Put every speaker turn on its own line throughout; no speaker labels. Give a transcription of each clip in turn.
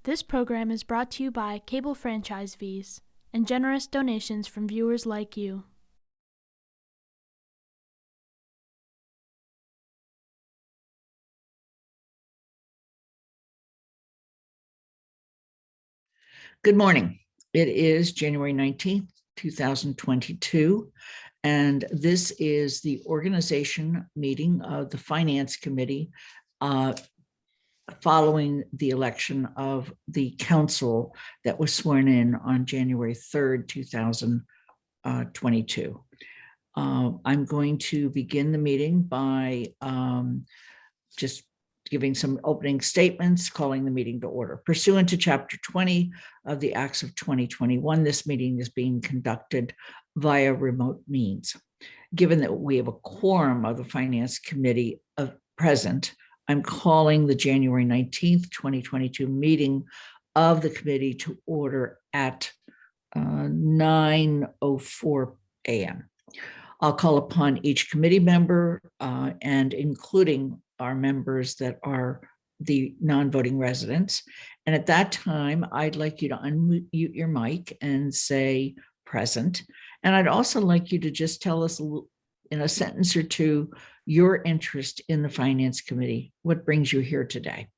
This program is brought to you by cable franchise fees and generous donations from viewers like you.
Good morning. It is January 19th, 2022, and this is the organization meeting of the Finance Committee following the election of the council that was sworn in on January 3rd, 2022. I'm going to begin the meeting by just giving some opening statements, calling the meeting to order. Pursuant to Chapter 20 of the Acts of 2021, this meeting is being conducted via remote means. Given that we have a quorum of the Finance Committee present, I'm calling the January 19th, 2022 meeting of the committee to order at 9:04 a.m. I'll call upon each committee member and including our members that are the non-voting residents. And at that time, I'd like you to unmute your mic and say present. And I'd also like you to just tell us in a sentence or two your interest in the Finance Committee, what brings you here today.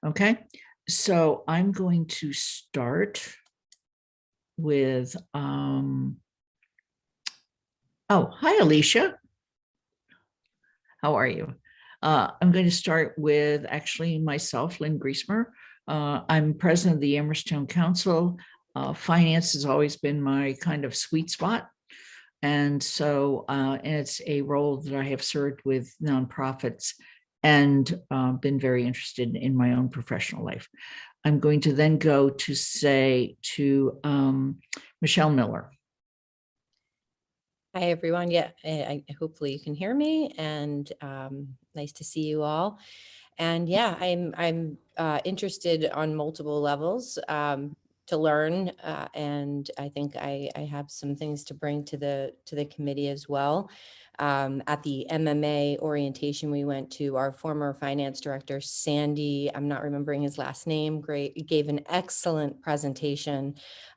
Okay, so I'm going to start with, oh, hi, Alicia. How are you? I'm going to start with actually myself, Lynn Griesmer. I'm president of the Amherst Town Council. Finance has always been my kind of sweet spot. And so and it's a role that I have served with nonprofits and been very interested in my own professional life. I'm going to then go to say to Michelle Miller.
Hi, everyone. Yeah, hopefully you can hear me, and nice to see you all. And yeah, I'm interested on multiple levels to learn, and I think I have some things to bring to the committee as well. At the MMA orientation we went to, our former finance director, Sandy, I'm not remembering his last name, gave an excellent presentation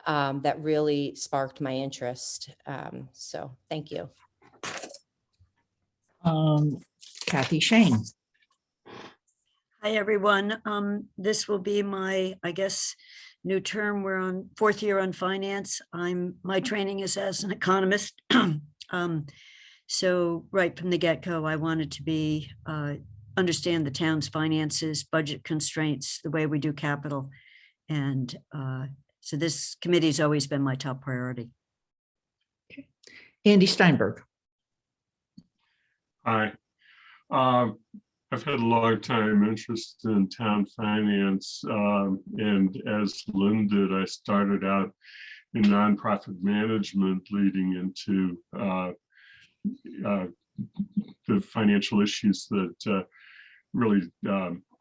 that really sparked my interest. So thank you.
Kathy Shane.
Hi, everyone. This will be my, I guess, new term. We're on 4th year on finance. My training is as an economist. So right from the get-go, I wanted to understand the town's finances, budget constraints, the way we do capital. And so this committee has always been my top priority.
Okay. Andy Steinberg.
Hi. I've had a long time interest in town finance, and as Lynn did, I started out in nonprofit management, leading into the financial issues that really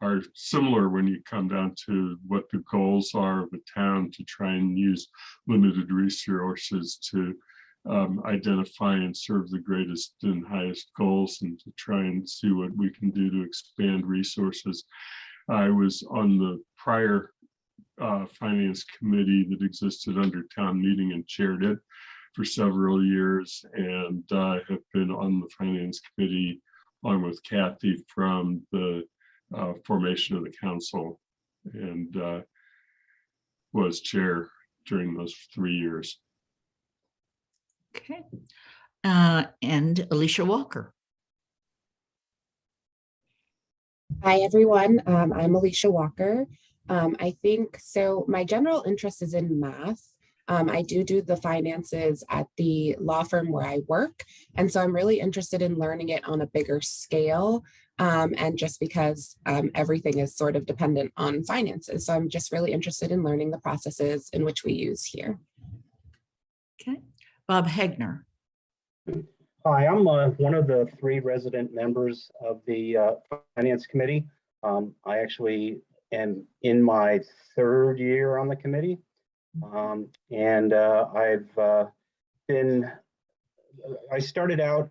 are similar when you come down to what the goals are of the town, to try and use limited resources to identify and serve the greatest and highest goals, and to try and see what we can do to expand resources. I was on the prior finance committee that existed under town meeting and chaired it for several years, and have been on the finance committee along with Kathy from the formation of the council, and was chair during those 3 years.
Okay. And Alicia Walker.
Hi, everyone. I'm Alicia Walker. I think so. My general interest is in math. I do the finances at the law firm where I work. And so I'm really interested in learning it on a bigger scale. And just because everything is sort of dependent on finances. So I'm just really interested in learning the processes in which we use here.
Okay. Bob Hegner.
Hi, I'm one of the 3 resident members of the Finance Committee. I actually am in my 3rd year on the committee. And I started out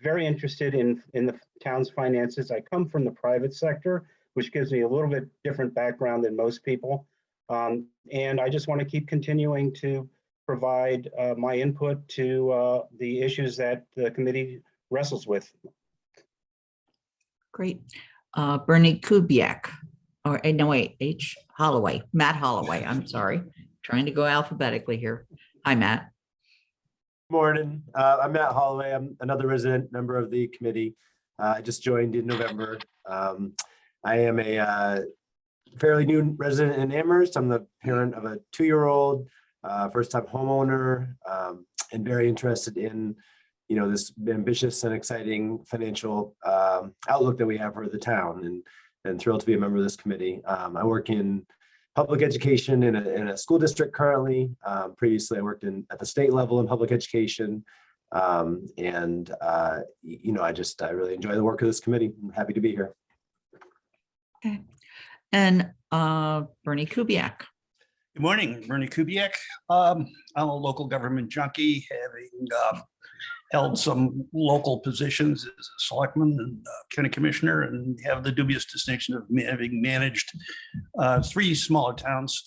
very interested in the town's finances. I come from the private sector, which gives me a little bit different background than most people. And I just want to keep continuing to provide my input to the issues that the committee wrestles with.
Great. Bernie Kubiak, or no, wait, H. Holloway, Matt Holloway. I'm sorry. Trying to go alphabetically here. Hi, Matt.
Morning. I'm Matt Holloway. I'm another resident member of the committee. I just joined in November. I am a fairly new resident in Amherst. I'm the parent of a 2-year-old, first-time homeowner, and very interested in, this ambitious and exciting financial outlook that we have for the town, and thrilled to be a member of this committee. I work in public education in a school district currently. Previously, I worked at the state level in public education. I really enjoy the work of this committee. I'm happy to be here.
Okay. And Bernie Kubiak.
Good morning, Bernie Kubiak. I'm a local government junkie, having held some local positions as a selectman and county commissioner, and have the dubious distinction of having managed 3 smaller towns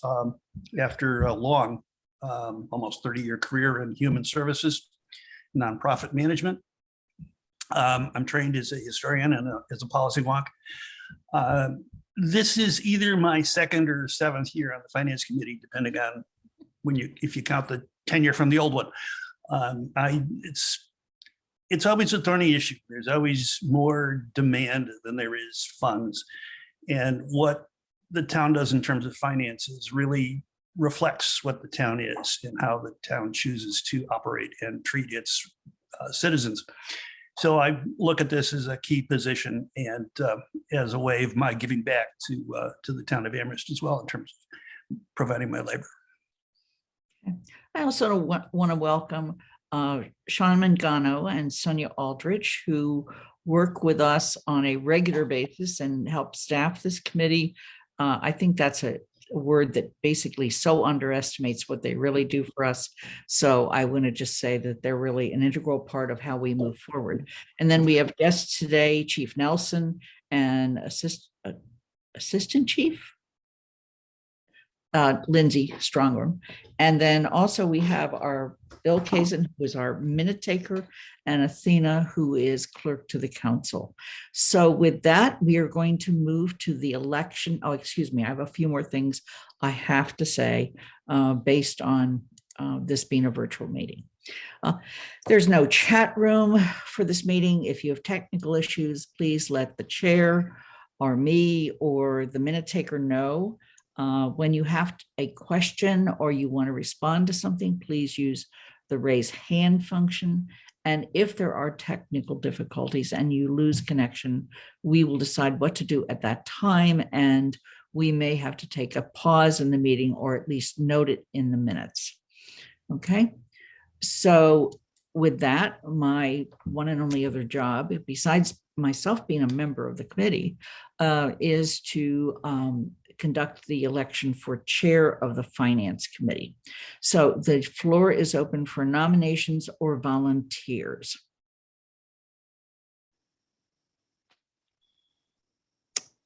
after a long, almost 30-year career in human services, nonprofit management. I'm trained as a historian and as a policy wonk. This is either my 2nd or 7th year on the finance committee, depending on if you count the tenure from the old one. It's always a thorny issue. There's always more demand than there is funds. And what the town does in terms of finances really reflects what the town is and how the town chooses to operate and treat its citizens. So I look at this as a key position and as a way of my giving back to the town of Amherst as well in terms of providing my labor.
I also want to welcome Sean Mangano and Sonia Aldrich, who work with us on a regular basis and help staff this committee. I think that's a word that basically so underestimates what they really do for us. So I want to just say that they're really an integral part of how we move forward. And then we have guests today, Chief Nelson and Assistant Chief Lindsay Strongram. And then also we have our Bill Kazin, who is our minute taker, and Athena, who is clerk to the council. So with that, we are going to move to the election. Oh, excuse me. I have a few more things I have to say based on this being a virtual meeting. There's no chat room for this meeting. If you have technical issues, please let the chair or me or the minute taker know. When you have a question or you want to respond to something, please use the raise hand function. And if there are technical difficulties and you lose connection, we will decide what to do at that time. And we may have to take a pause in the meeting or at least note it in the minutes. Okay. So with that, my one and only other job, besides myself being a member of the committee, is to conduct the election for chair of the finance committee. So the floor is open for nominations or volunteers.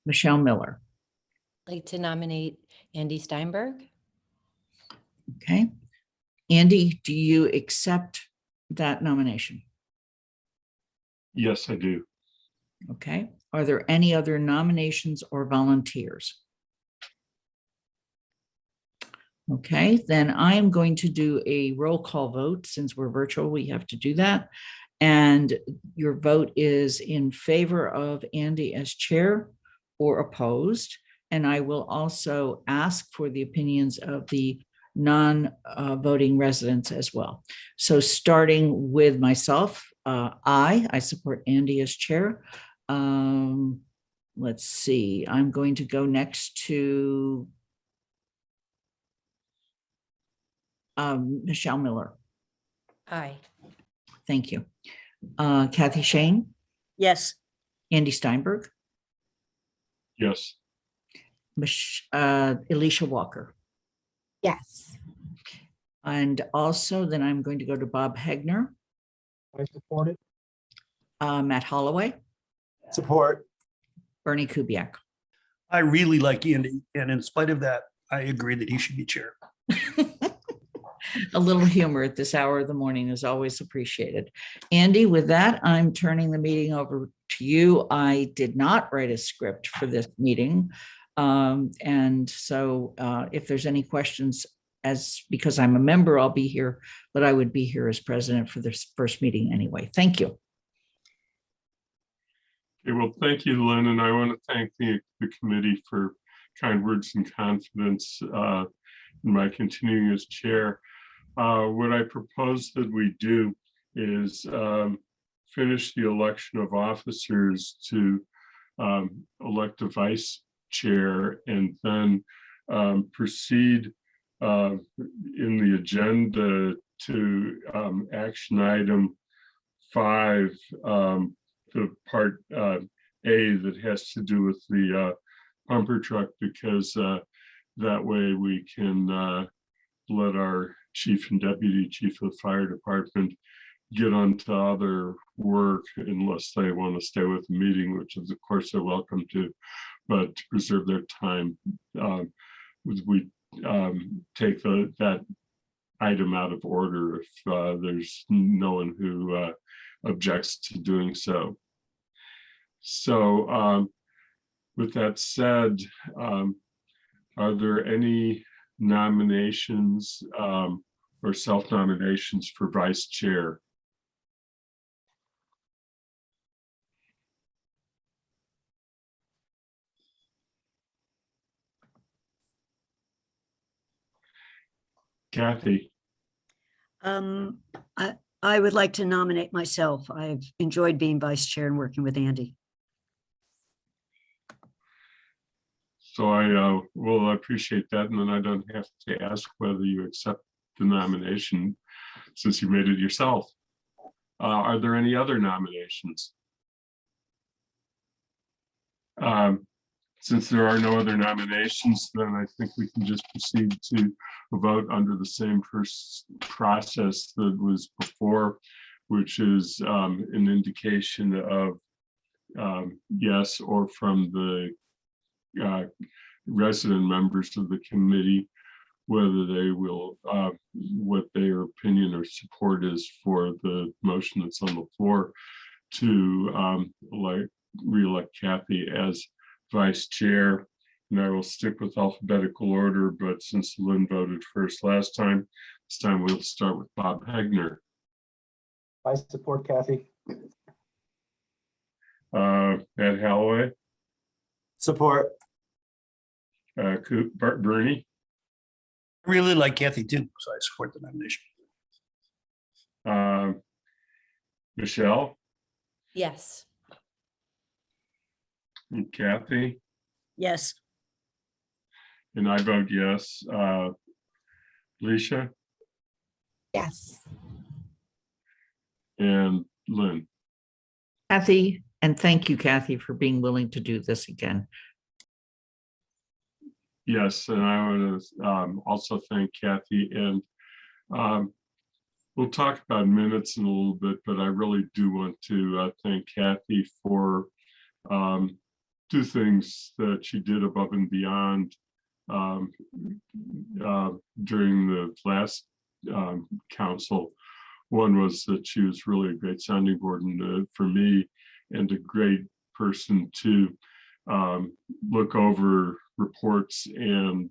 Michelle Miller.
I'd like to nominate Andy Steinberg.
Okay. Andy, do you accept that nomination?
Yes, I do.
Okay. Are there any other nominations or volunteers? Okay, then I'm going to do a roll call vote. Since we're virtual, we have to do that. And your vote is in favor of Andy as chair or opposed. And I will also ask for the opinions of the non-voting residents as well. So starting with myself, I support Andy as chair. Let's see, I'm going to go next to Michelle Miller.
Aye.
Thank you. Kathy Shane,
Yes.
Andy Steinberg,
Yes.
Alicia Walker.
Yes.
And also then I'm going to go to Bob Hegner,
I support it.
Matt Holloway,
Support.
Bernie Kubiak.
I really like Andy, and in spite of that, I agree that he should be chair.
A little humor at this hour of the morning is always appreciated. Andy, with that, I'm turning the meeting over to you. I did not write a script for this meeting. And so if there's any questions, because I'm a member, I'll be here, but I would be here as president for this first meeting anyway. Thank you.
Okay, well, thank you, Lynn, and I want to thank the committee for kind words and confidence in my continuing as chair. What I propose that we do is finish the election of officers to elect a vice chair, and then proceed in the agenda to action item 5, the part A that has to do with the pumper truck, because that way we can let our chief and deputy chief of the fire department get on to other work unless they want to stay with the meeting, which is of course they're welcome to, but to preserve their time, we take that item out of order if there's no one who objects to doing so. So with that said, are there any nominations or self-nominations for vice chair? Kathy?
I would like to nominate myself. I've enjoyed being vice chair and working with Andy.
So I will appreciate that, and then I don't have to ask whether you accept the nomination since you made it yourself. Are there any other nominations? Since there are no other nominations, then I think we can just proceed to a vote under the same first process that was before, which is an indication of yes, or from the resident members of the committee, whether they will, what their opinion or support is for the motion that's on the floor to re-elect Kathy as vice chair. And I will stick with alphabetical order, but since Lynn voted first last time, this time we'll start with Bob Hegner.
I support Kathy.
Ed Holloway.
Support.
Bernie.
I really like Kathy too, so I support the nomination.
Michelle.
Yes.
And Kathy.
Yes.
And I vote yes. Alicia.
Yes.
And Lynn.
Kathy, and thank you, Kathy, for being willing to do this again.
Yes, and I want to also thank Kathy, and we'll talk about minutes in a little bit, but I really do want to thank Kathy for 2 things that she did above and beyond during the last council. One was that she was really a great sounding board for me, and a great person to look over reports and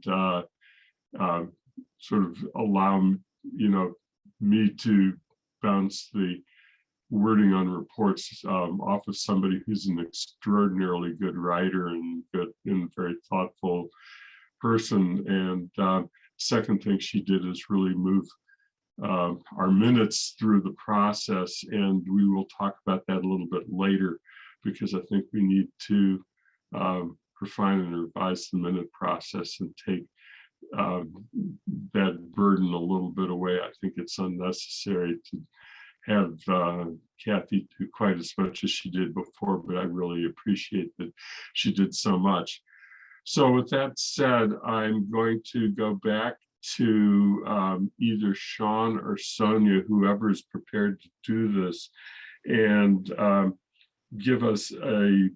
sort of allow me to bounce the wording on reports off of somebody who's an extraordinarily good writer and good and very thoughtful person. And second thing she did is really move our minutes through the process, and we will talk about that a little bit later, because I think we need to refine and revise the minute process and take that burden a little bit away. I think it's unnecessary to have Kathy do quite as much as she did before, but I really appreciate that she did so much. So with that said, I'm going to go back to either Sean or Sonia, whoever is prepared to do this, and give us a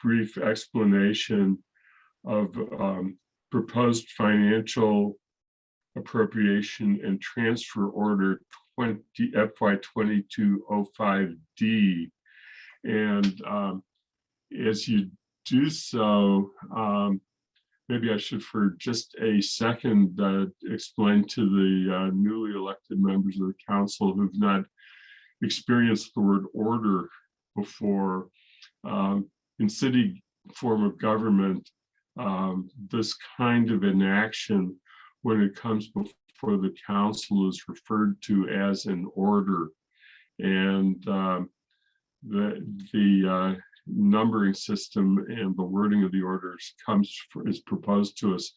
brief explanation of proposed financial appropriation and transfer order FY 2205D. And as you do so, maybe I should for just a second explain to the newly elected members of the council who've not experienced the word order before. In city form of government, this kind of an action, when it comes before the council, is referred to as an order. And the numbering system and the wording of the orders is proposed to us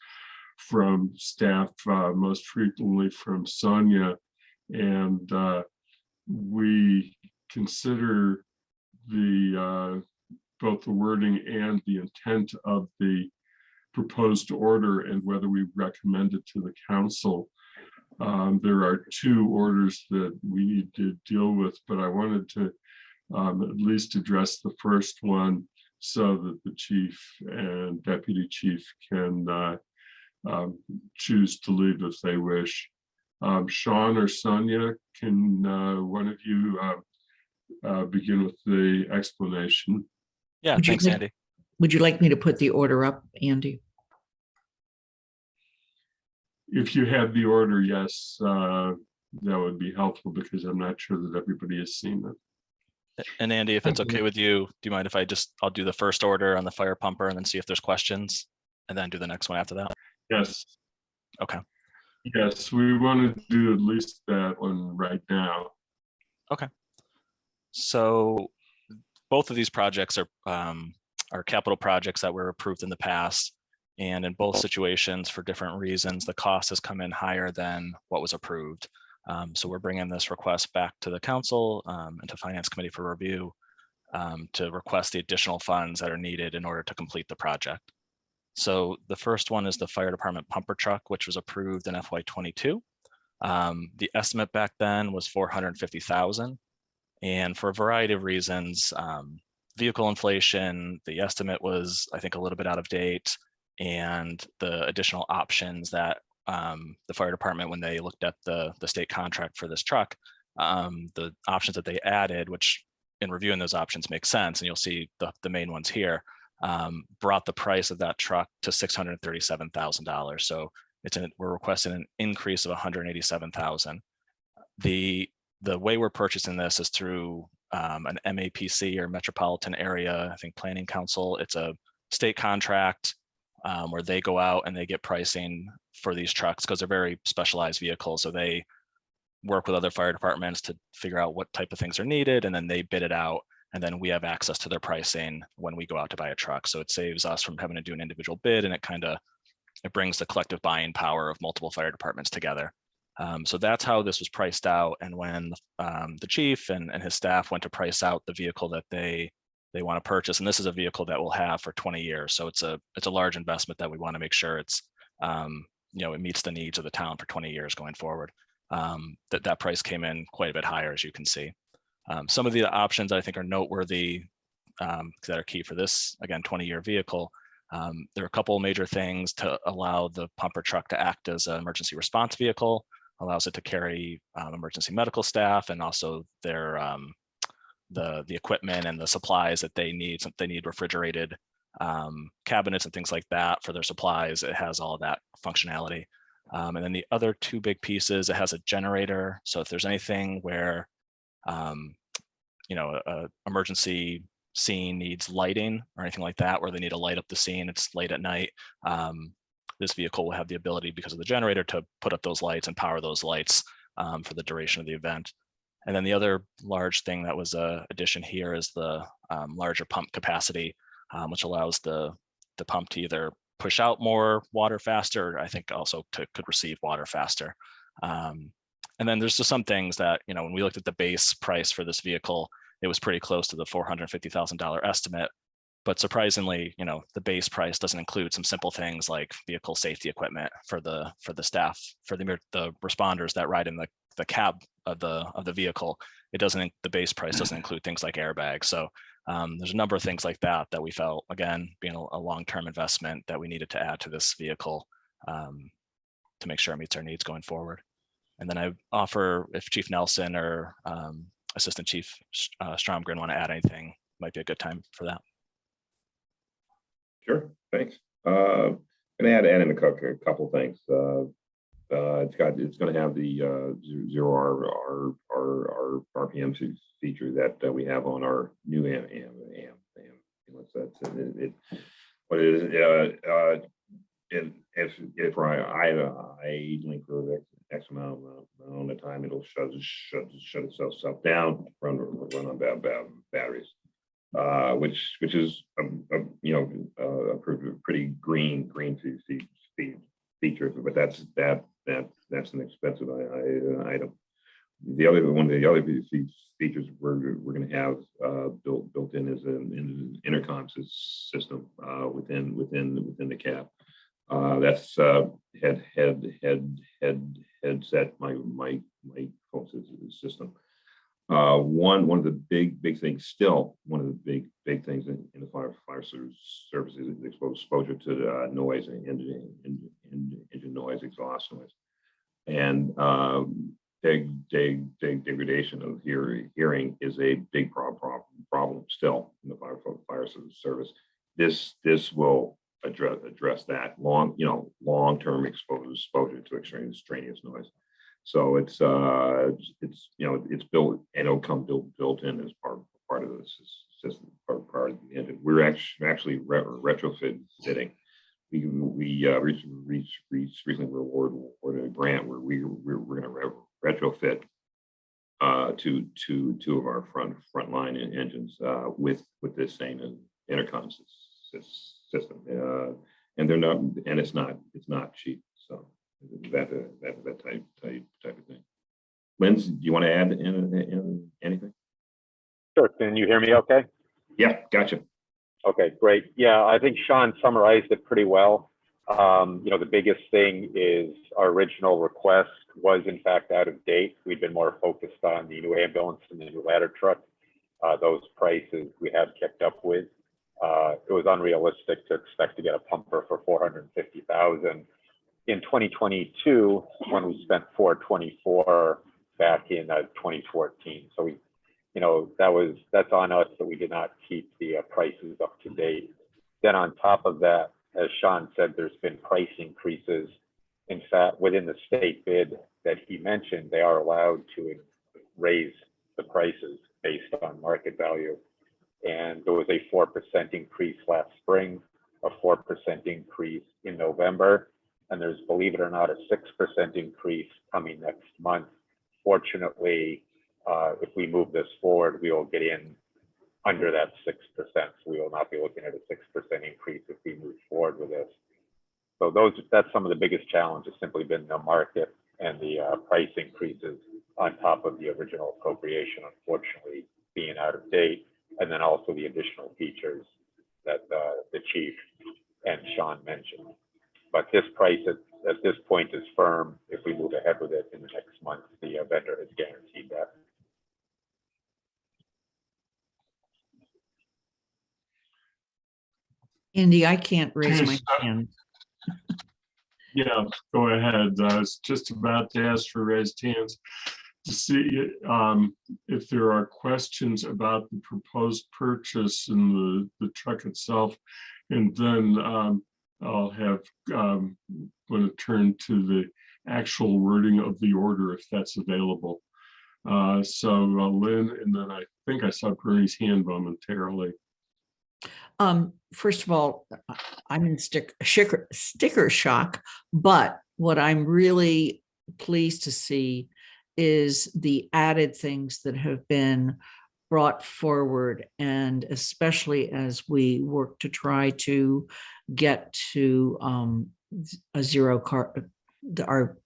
from staff, most frequently from Sonia. And we consider the both the wording and the intent of the proposed order and whether we recommend it to the council. There are two orders that we need to deal with, but I wanted to at least address the first one so that the chief and deputy chief can choose to leave if they wish. Sean or Sonia, can one of you begin with the explanation?
Yeah, thanks, Andy.
Would you like me to put the order up, Andy?
If you have the order, yes, that would be helpful because I'm not sure that everybody has seen it.
And Andy, if it's okay with you, do you mind if I'll do the first order on the fire pumper and then see if there's questions and then do the next one after that?
Yes.
Okay.
Yes, we want to do at least that one right now.
Okay. So both of these projects are capital projects that were approved in the past. And in both situations, for different reasons, the cost has come in higher than what was approved. So we're bringing this request back to the council and to Finance Committee for review to request the additional funds that are needed in order to complete the project. So the first one is the fire department pumper truck, which was approved in FY 22. The estimate back then was $450,000. And for a variety of reasons, vehicle inflation, the estimate was, I think, a little bit out of date, and the additional options that the fire department, when they looked at the state contract for this truck, the options that they added, which in reviewing those options make sense, and you'll see the main ones here, brought the price of that truck to $637,000. So we're requesting an increase of $187,000. The way we're purchasing this is through an MAPC, or Metropolitan Area, I think, Planning Council. It's a state contract where they go out and they get pricing for these trucks because they're very specialized vehicles. So they work with other fire departments to figure out what type of things are needed, and then they bid it out, and then we have access to their pricing when we go out to buy a truck. So it saves us from having to do an individual bid, and it brings the collective buying power of multiple fire departments together. So that's how this was priced out. And when the chief and his staff went to price out the vehicle that they want to purchase, and this is a vehicle that we'll have for 20 years. So it's a large investment that we want to make sure it's, it meets the needs of the town for 20 years going forward. That price came in quite a bit higher, as you can see. Some of the options I think are noteworthy that are key for this, again, 20-year vehicle. There are a couple of major things to allow the pumper truck to act as an emergency response vehicle, allows it to carry emergency medical staff, and also their the equipment and the supplies that they need. So they need refrigerated cabinets and things like that for their supplies. It has all of that functionality. And then the other two big pieces, it has a generator. So if there's anything where a emergency scene needs lighting or anything like that, where they need to light up the scene, it's late at night, this vehicle will have the ability, because of the generator, to put up those lights and power those lights for the duration of the event. And then the other large thing that was an addition here is the larger pump capacity, which allows the pump to either push out more water faster, or I think also could receive water faster. And then there's just some things that, when we looked at the base price for this vehicle, it was pretty close to the $450,000 estimate. But surprisingly, the base price doesn't include some simple things like vehicle safety equipment for the staff, for the responders that ride in the cab of the vehicle. The base price doesn't include things like airbags. So there's a number of things like that we felt, again, being a long-term investment, that we needed to add to this vehicle. to make sure it meets our needs going forward. And then I offer if Chief Nelson or Assistant Chief Stromgren want to add anything, might be a good time for that.
Sure, thanks. I'm gonna add in a couple things. It's going to have the zero RPM feature that we have on our new AM. That's it. What it is, if I link for X amount of time, it'll shut itself down, run on batteries, which is a pretty green feature, but that's an expensive item. One of the other features we're going to have built in is an intercom system within the cab. That's headset my phone system. One of the big things, still one of the big things in the fire service is exposure to noise and engine noise, exhaust noise, and degradation of hearing is a big problem still in the fire service. This will address that long-term exposure to extraneous noise. So it's built, and it'll come built in as part of the system, part of the engine. We're actually retrofitting. We recently were awarded a grant where we're going to retrofit two of our frontline engines with this same intercom system, and they're not, and it's not cheap. So that type of thing. Linz, do you want to add in anything?
Sure. Can you hear me okay?
Yeah, gotcha.
Okay, great. Yeah, I think Sean summarized it pretty well. The biggest thing is our original request was in fact out of date. We've been more focused on the new ambulance and the new ladder truck. Those prices we have kept up with. It was unrealistic to expect to get a pumper for $450,000 in 2022 when we spent $424 back in 2014. So we, that's on us that we did not keep the prices up to date. Then on top of that, as Sean said, there's been price increases. In fact, within the state bid that he mentioned, they are allowed to raise the prices based on market value. And there was a 4% increase last spring, a 4% increase in November, and there's, believe it or not, a 6% increase coming next month. Fortunately, if we move this forward, we will get in under that 6%. So we will not be looking at a 6% increase if we move forward with this. So that's some of the biggest challenges, simply been the market and the price increases on top of the original appropriation, unfortunately, being out of date, and then also the additional features that the chief and Sean mentioned. But this price at this point is firm. If we move ahead with it in the next month, the vendor has guaranteed that.
Andy, I can't raise my hand.
Yeah, go ahead. I was just about to ask for raised hands to see if there are questions about the proposed purchase and the truck itself. And then I'll have, going to turn to the actual wording of the order if that's available. So Lynn, and then I think I saw Bernie's hand momentarily.
First of all, I'm in sticker shock, but what I'm really pleased to see is the added things that have been brought forward, and especially as we work to try to get to a zero carbon, our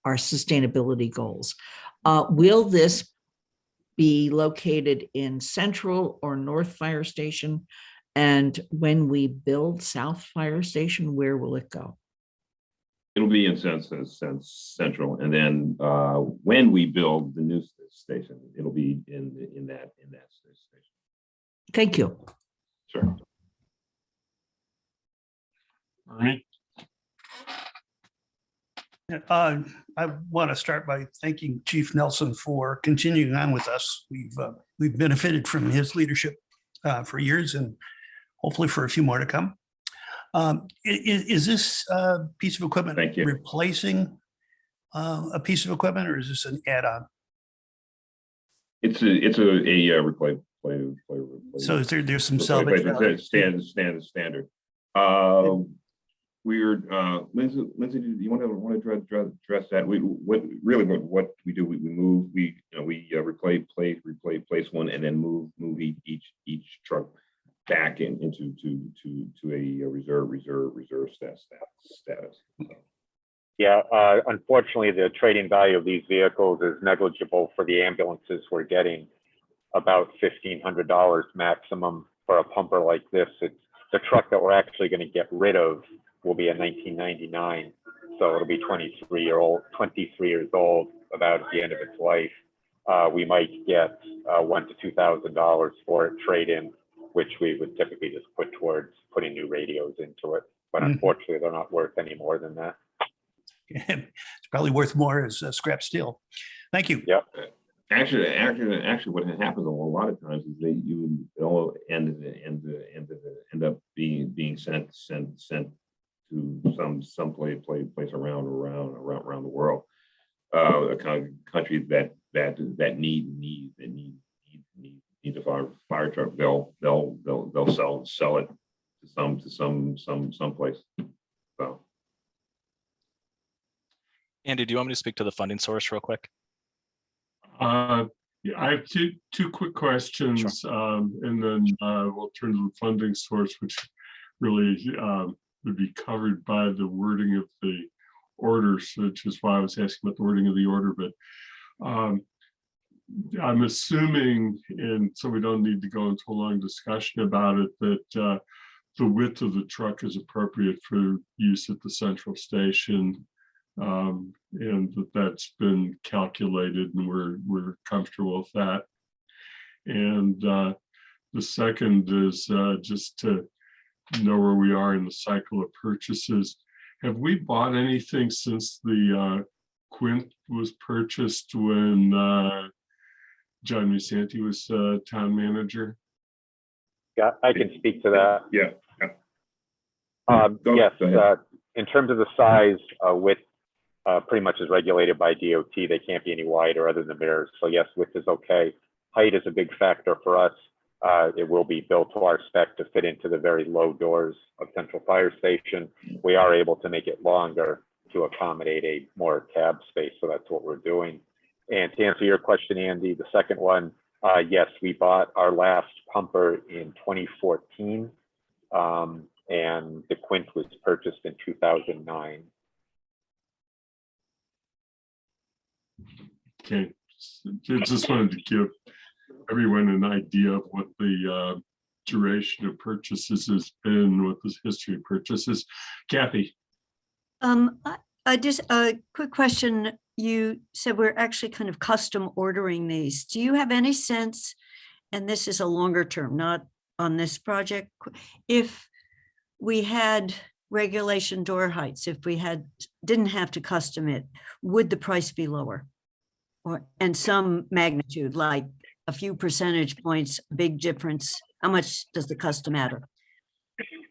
sustainability goals. Will this be located in Central or North Fire Station? And when we build South Fire Station, where will it go?
It'll be in Central, and then when we build the new station, it'll be in that station.
Thank you.
Sure.
Bernie?
I want to start by thanking Chief Nelson for continuing on with us. We've benefited from his leadership for years and hopefully for a few more to come. Is this piece of equipment
Thank you.
replacing a piece of equipment, or is this an add-on?
It's a replay.
So is there's some salvage value?
Standard. We're Lindsay, do you want to address that? What we do, we move, we replace one and then move each truck back into a reserve status.
Yeah, unfortunately, the trading value of these vehicles is negligible for the ambulances we're getting. About $1,500 maximum for a pumper like this. It's the truck that we're actually going to get rid of will be a 1999, so it'll be 23 years old about at the end of its life. We might get $1,000 to $2,000 for it trade-in, which we would typically just put towards putting new radios into it. But unfortunately, they're not worth any more than that.
It's probably worth more as scrap steel. Thank you.
Yep.
Actually, what happens a lot of times is they'll end up being sent to some place around the world, a country that need a fire truck. They'll sell it to some place. So.
Andy, do you want me to speak to the funding source real quick?
Yeah, I have two quick questions, sure. And then we'll turn to the funding source, which really would be covered by the wording of the orders, which is why I was asking about the wording of the order. But I'm assuming, and so we don't need to go into a long discussion about it, that the width of the truck is appropriate for use at the central station. And that's been calculated, and we're comfortable with that. And the second is just to know where we are in the cycle of purchases. Have we bought anything since the Quint was purchased when John Musanti was town manager?
Yeah, I can speak to that.
Yeah.
Yes, in terms of the size, width pretty much is regulated by DOT. They can't be any wider other than the mirrors. So yes, width is okay. Height is a big factor for us. It will be built to our spec to fit into the very low doors of Central Fire Station. We are able to make it longer to accommodate a more cab space. So that's what we're doing. And to answer your question, Andy, the second one, yes, we bought our last pumper in 2014. And the Quint was purchased in 2009.
Okay, just wanted to give everyone an idea of what the duration of purchases has been, what the history of purchases. Kathy.
I just a quick question. You said we're actually kind of custom ordering these. Do you have any sense, and this is a longer term, not on this project, if we had regulation door heights, if we didn't have to custom it, would the price be lower? And some magnitude, like a few percentage points, big difference? How much does the custom matter?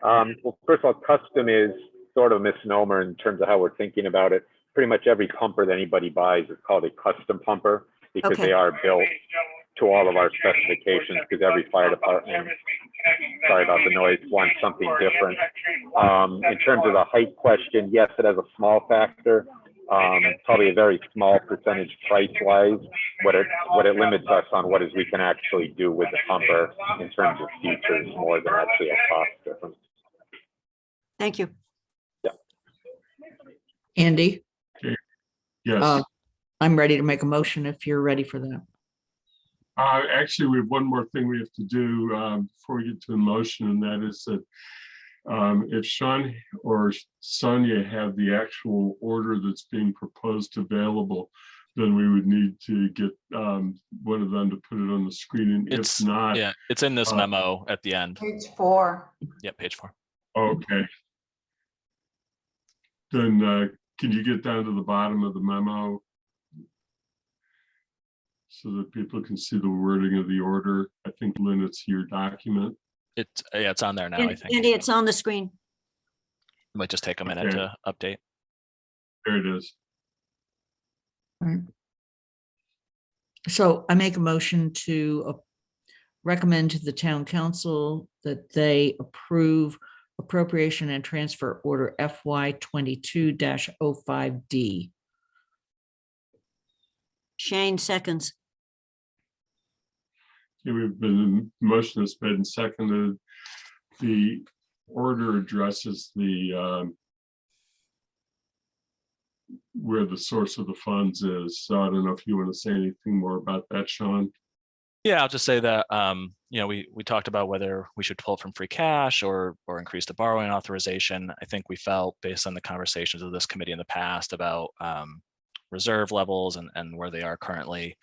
Well, first of all, custom is sort of a misnomer in terms of how we're thinking about it. Pretty much every pumper that anybody buys is called a custom pumper because they are built to all of our specifications, because every fire department, sorry about the noise, wants something different. In terms of the height question, yes, it has a small factor. Probably a very small percentage price-wise. What it limits us on what is we can actually do with the pumper in terms of features more than actually a cost difference.
Thank you.
Yeah.
Andy?
Okay. Yes.
I'm ready to make a motion if you're ready for that.
Actually, we have one more thing we have to do before we get to the motion, and that is that if Sean or Sonia have the actual order that's being proposed available, then we would need to get one of them to put it on the screen. And if not,
yeah, it's in this memo at the end.
Page 4.
Yep, page 4.
Okay. Then can you get down to the bottom of the memo? So that people can see the wording of the order. I think, Lynn, it's your document.
It's on there now, I think.
Andy, it's on the screen.
It might just take a minute
Okay.
to update.
There it is.
Right. So I make a motion to recommend to the town council that they approve appropriation and transfer order FY 22-05D.
Shane seconds.
Okay, we've been, motion has been seconded. The order addresses the where the source of the funds is. So I don't know if you want to say anything more about that, Sean.
Yeah, I'll just say that we talked about whether we should pull it from free cash or increase the borrowing authorization. I think we felt, based on the conversations of this committee in the past, about reserve levels and where they are currently,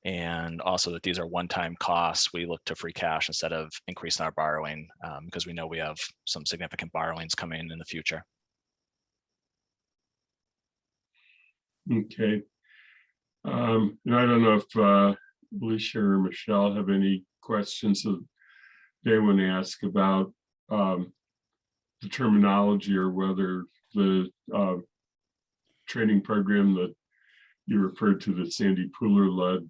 and also that these are one-time costs. We look to free cash instead of increasing our borrowing because we know we have some significant borrowings coming in the future.
Okay. And I don't know if Alicia or Michelle have any questions that they want to ask about the terminology, or whether the training program that you referred to that Sandy Pooler led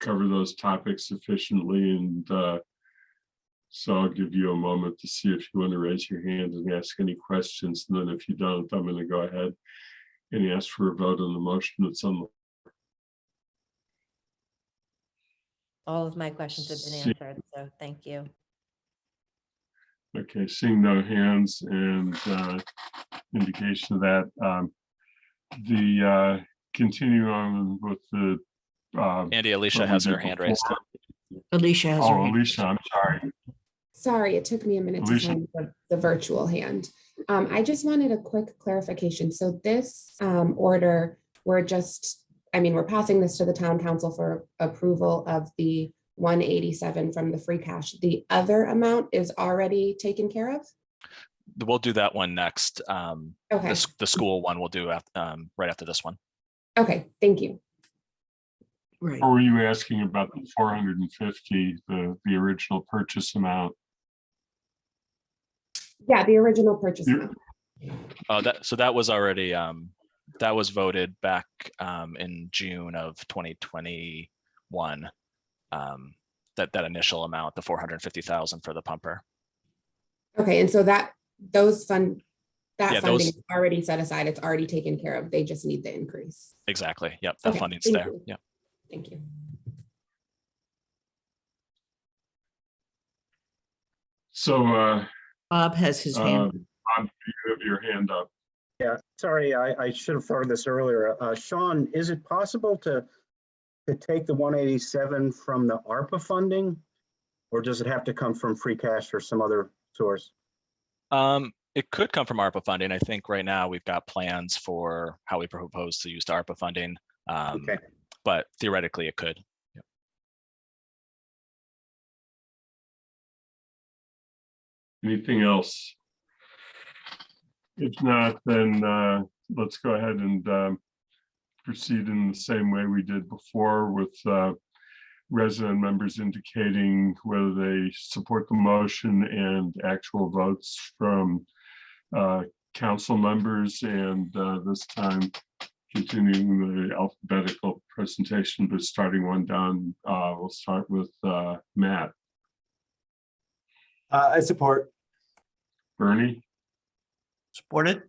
cover those topics sufficiently. And so I'll give you a moment to see if you want to raise your hand and ask any questions. And then if you don't, I'm going to go ahead and ask for a vote on the motion that's on the.
All of my questions have been answered, so thank you.
Okay, seeing no hands and indication of that, the continue on with the.
Andy, Alicia has her hand raised.
Alicia has her
Oh,
hand.
Alicia, I'm sorry.
Sorry, it took me a minute
Alicia.
to find the virtual hand. I just wanted a quick clarification. So this order, we're passing this to the town council for approval of the 187 from the free cash. The other amount is already taken care of?
We'll do that one next.
Okay.
The school one we'll do right after this one.
Okay, thank you.
Right.
Or were you asking about the 450, the original purchase amount?
Yeah, the original purchase amount.
That was already that was voted back in June of 2021. That initial amount, the 450,000 for the pumper.
Okay, and so funding
those,
is already set aside. It's already taken care of. They just need the increase.
exactly. Yep, that
Okay,
funding's
thank
there.
you.
Yep.
Thank you.
So
Bob has his hand.
Bob, you have your hand up.
Yeah, sorry, I should have thought of this earlier. Sean, is it possible to take the 187 from the ARPA funding? Or does it have to come from free cash or some other source?
It could come from ARPA funding. I think right now we've got plans for how we propose to use the ARPA funding.
Okay.
But theoretically it could. Yep.
Anything else? If not, then let's go ahead and proceed in the same way we did before, with resident members indicating whether they support the motion and actual votes from council members. And this time continuing the alphabetical presentation, but starting one down, we'll start with Matt.
I support.
Bernie.
Support it.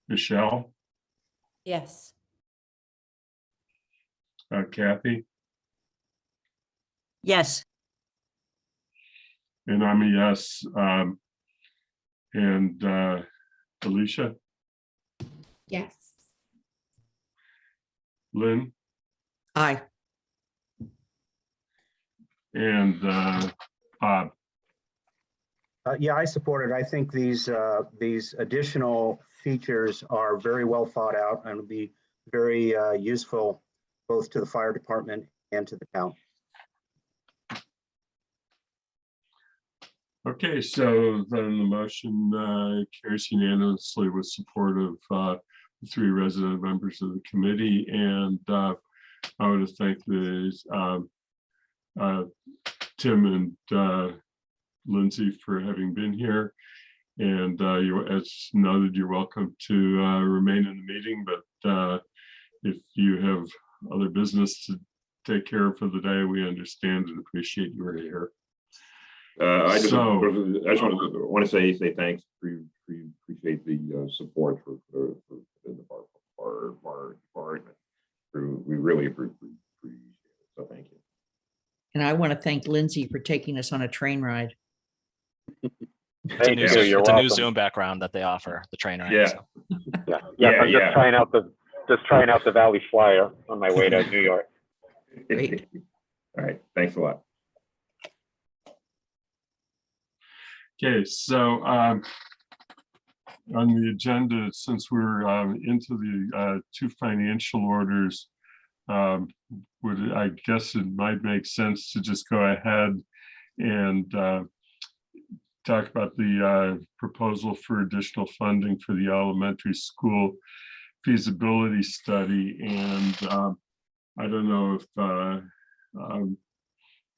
Michelle.
Yes.
Kathy.
Yes.
And I'm a yes. And Alicia.
Yes.
Lynn.
Aye.
And Bob.
Yeah, I support it. I think these additional features are very well thought out and will be very useful both to the fire department and to the town.
Okay, so then the motion carries unanimously with support of the 3 resident members of the committee. And I want to thank the Tim and Lindsay for having been here. And you, as noted, you're welcome to remain in the meeting, but if you have other business to take care of for the day, we understand and appreciate you are here.
I just want to say thanks. Appreciate the support for our department. We really appreciate it. So thank you.
And I want to thank Lindsay for taking us on a train ride.
It's a new,
Thank you. You're
it's a new
welcome.
Zoom background that they offer, the train ride.
Yeah.
So.
Yeah. I'm just trying out the Valley Flyer on my way to New York.
Great.
All right. Thanks a lot.
Okay, so on the agenda, since we're into the 2 financial orders, I guess it might make sense to just go ahead and talk about the proposal for additional funding for the elementary school feasibility study. And I don't know if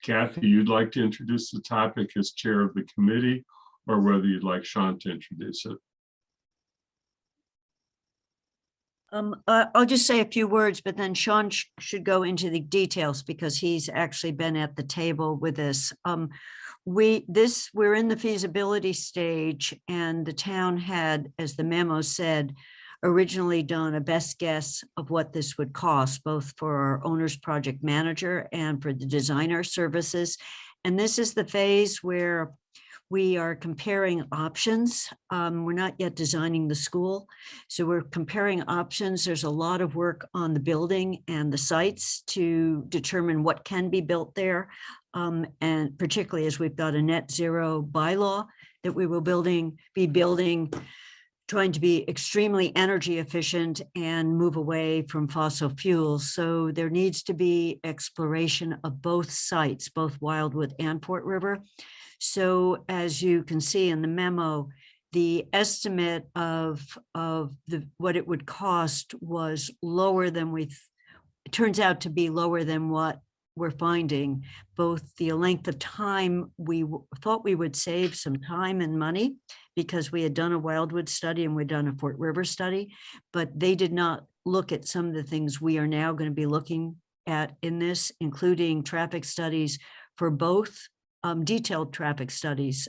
Kathy, you'd like to introduce the topic as chair of the committee, or whether you'd like Sean to introduce it.
I'll just say a few words, but then Sean should go into the details because he's actually been at the table with this. We're in the feasibility stage, and the town had, as the memo said, originally done a best guess of what this would cost, both for our owner's project manager and for the designer services. And this is the phase where we are comparing options. We're not yet designing the school, so we're comparing options. There's a lot of work on the building and the sites to determine what can be built there. And particularly as we've got a net zero bylaw that we will be building, trying to be extremely energy efficient and move away from fossil fuels. So there needs to be exploration of both sites, both Wildwood and Fort River. So as you can see in the memo, the estimate of what it would cost was lower than it turns out to be lower than what we're finding. Both the length of time, we thought we would save some time and money because we had done a Wildwood study and we'd done a Fort River study, but they did not look at some of the things we are now going to be looking at in this, including traffic studies for both, detailed traffic studies,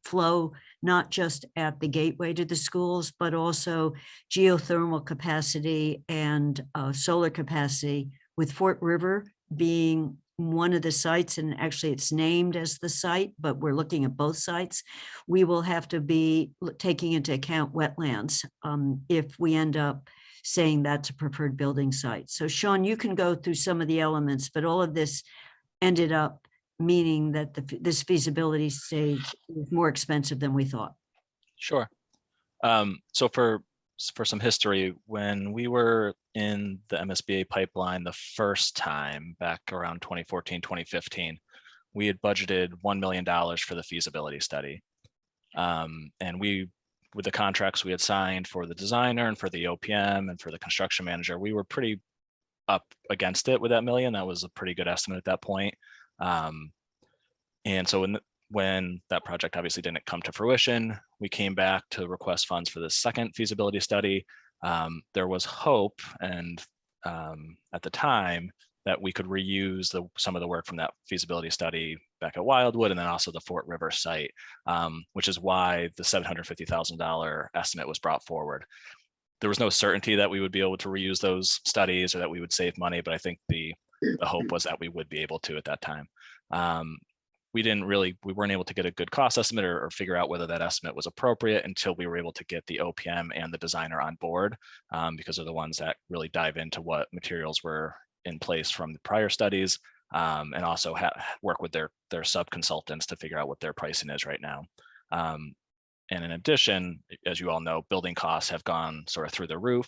flow, not just at the gateway to the schools, but also geothermal capacity and solar capacity, with Fort River being one of the sites, and actually it's named as the site, but we're looking at both sites. We will have to be taking into account wetlands if we end up saying that's a preferred building site. So Sean, you can go through some of the elements, but all of this ended up meaning that this feasibility stage is more expensive than we thought.
Sure. So for some history, when we were in the MSBA pipeline the first time back around 2014, 2015, we had budgeted $1 million for the feasibility study. And with the contracts we had signed for the designer and for the OPM and for the construction manager, we were pretty up against it with that million. That was a pretty good estimate at that point. And so when that project obviously didn't come to fruition, we came back to request funds for the second feasibility study. There was hope, and at the time, that we could reuse some of the work from that feasibility study back at Wildwood, and then also the Fort River site, which is why the $750,000 estimate was brought forward. There was no certainty that we would be able to reuse those studies or that we would save money, but I think the hope was that we would be able to at that time. We weren't able to get a good cost estimate or figure out whether that estimate was appropriate until we were able to get the OPM and the designer on board, because they're the ones that really dive into what materials were in place from the prior studies, and also work with their sub-consultants to figure out what their pricing is right now. And in addition, as you all know, building costs have gone sort of through the roof.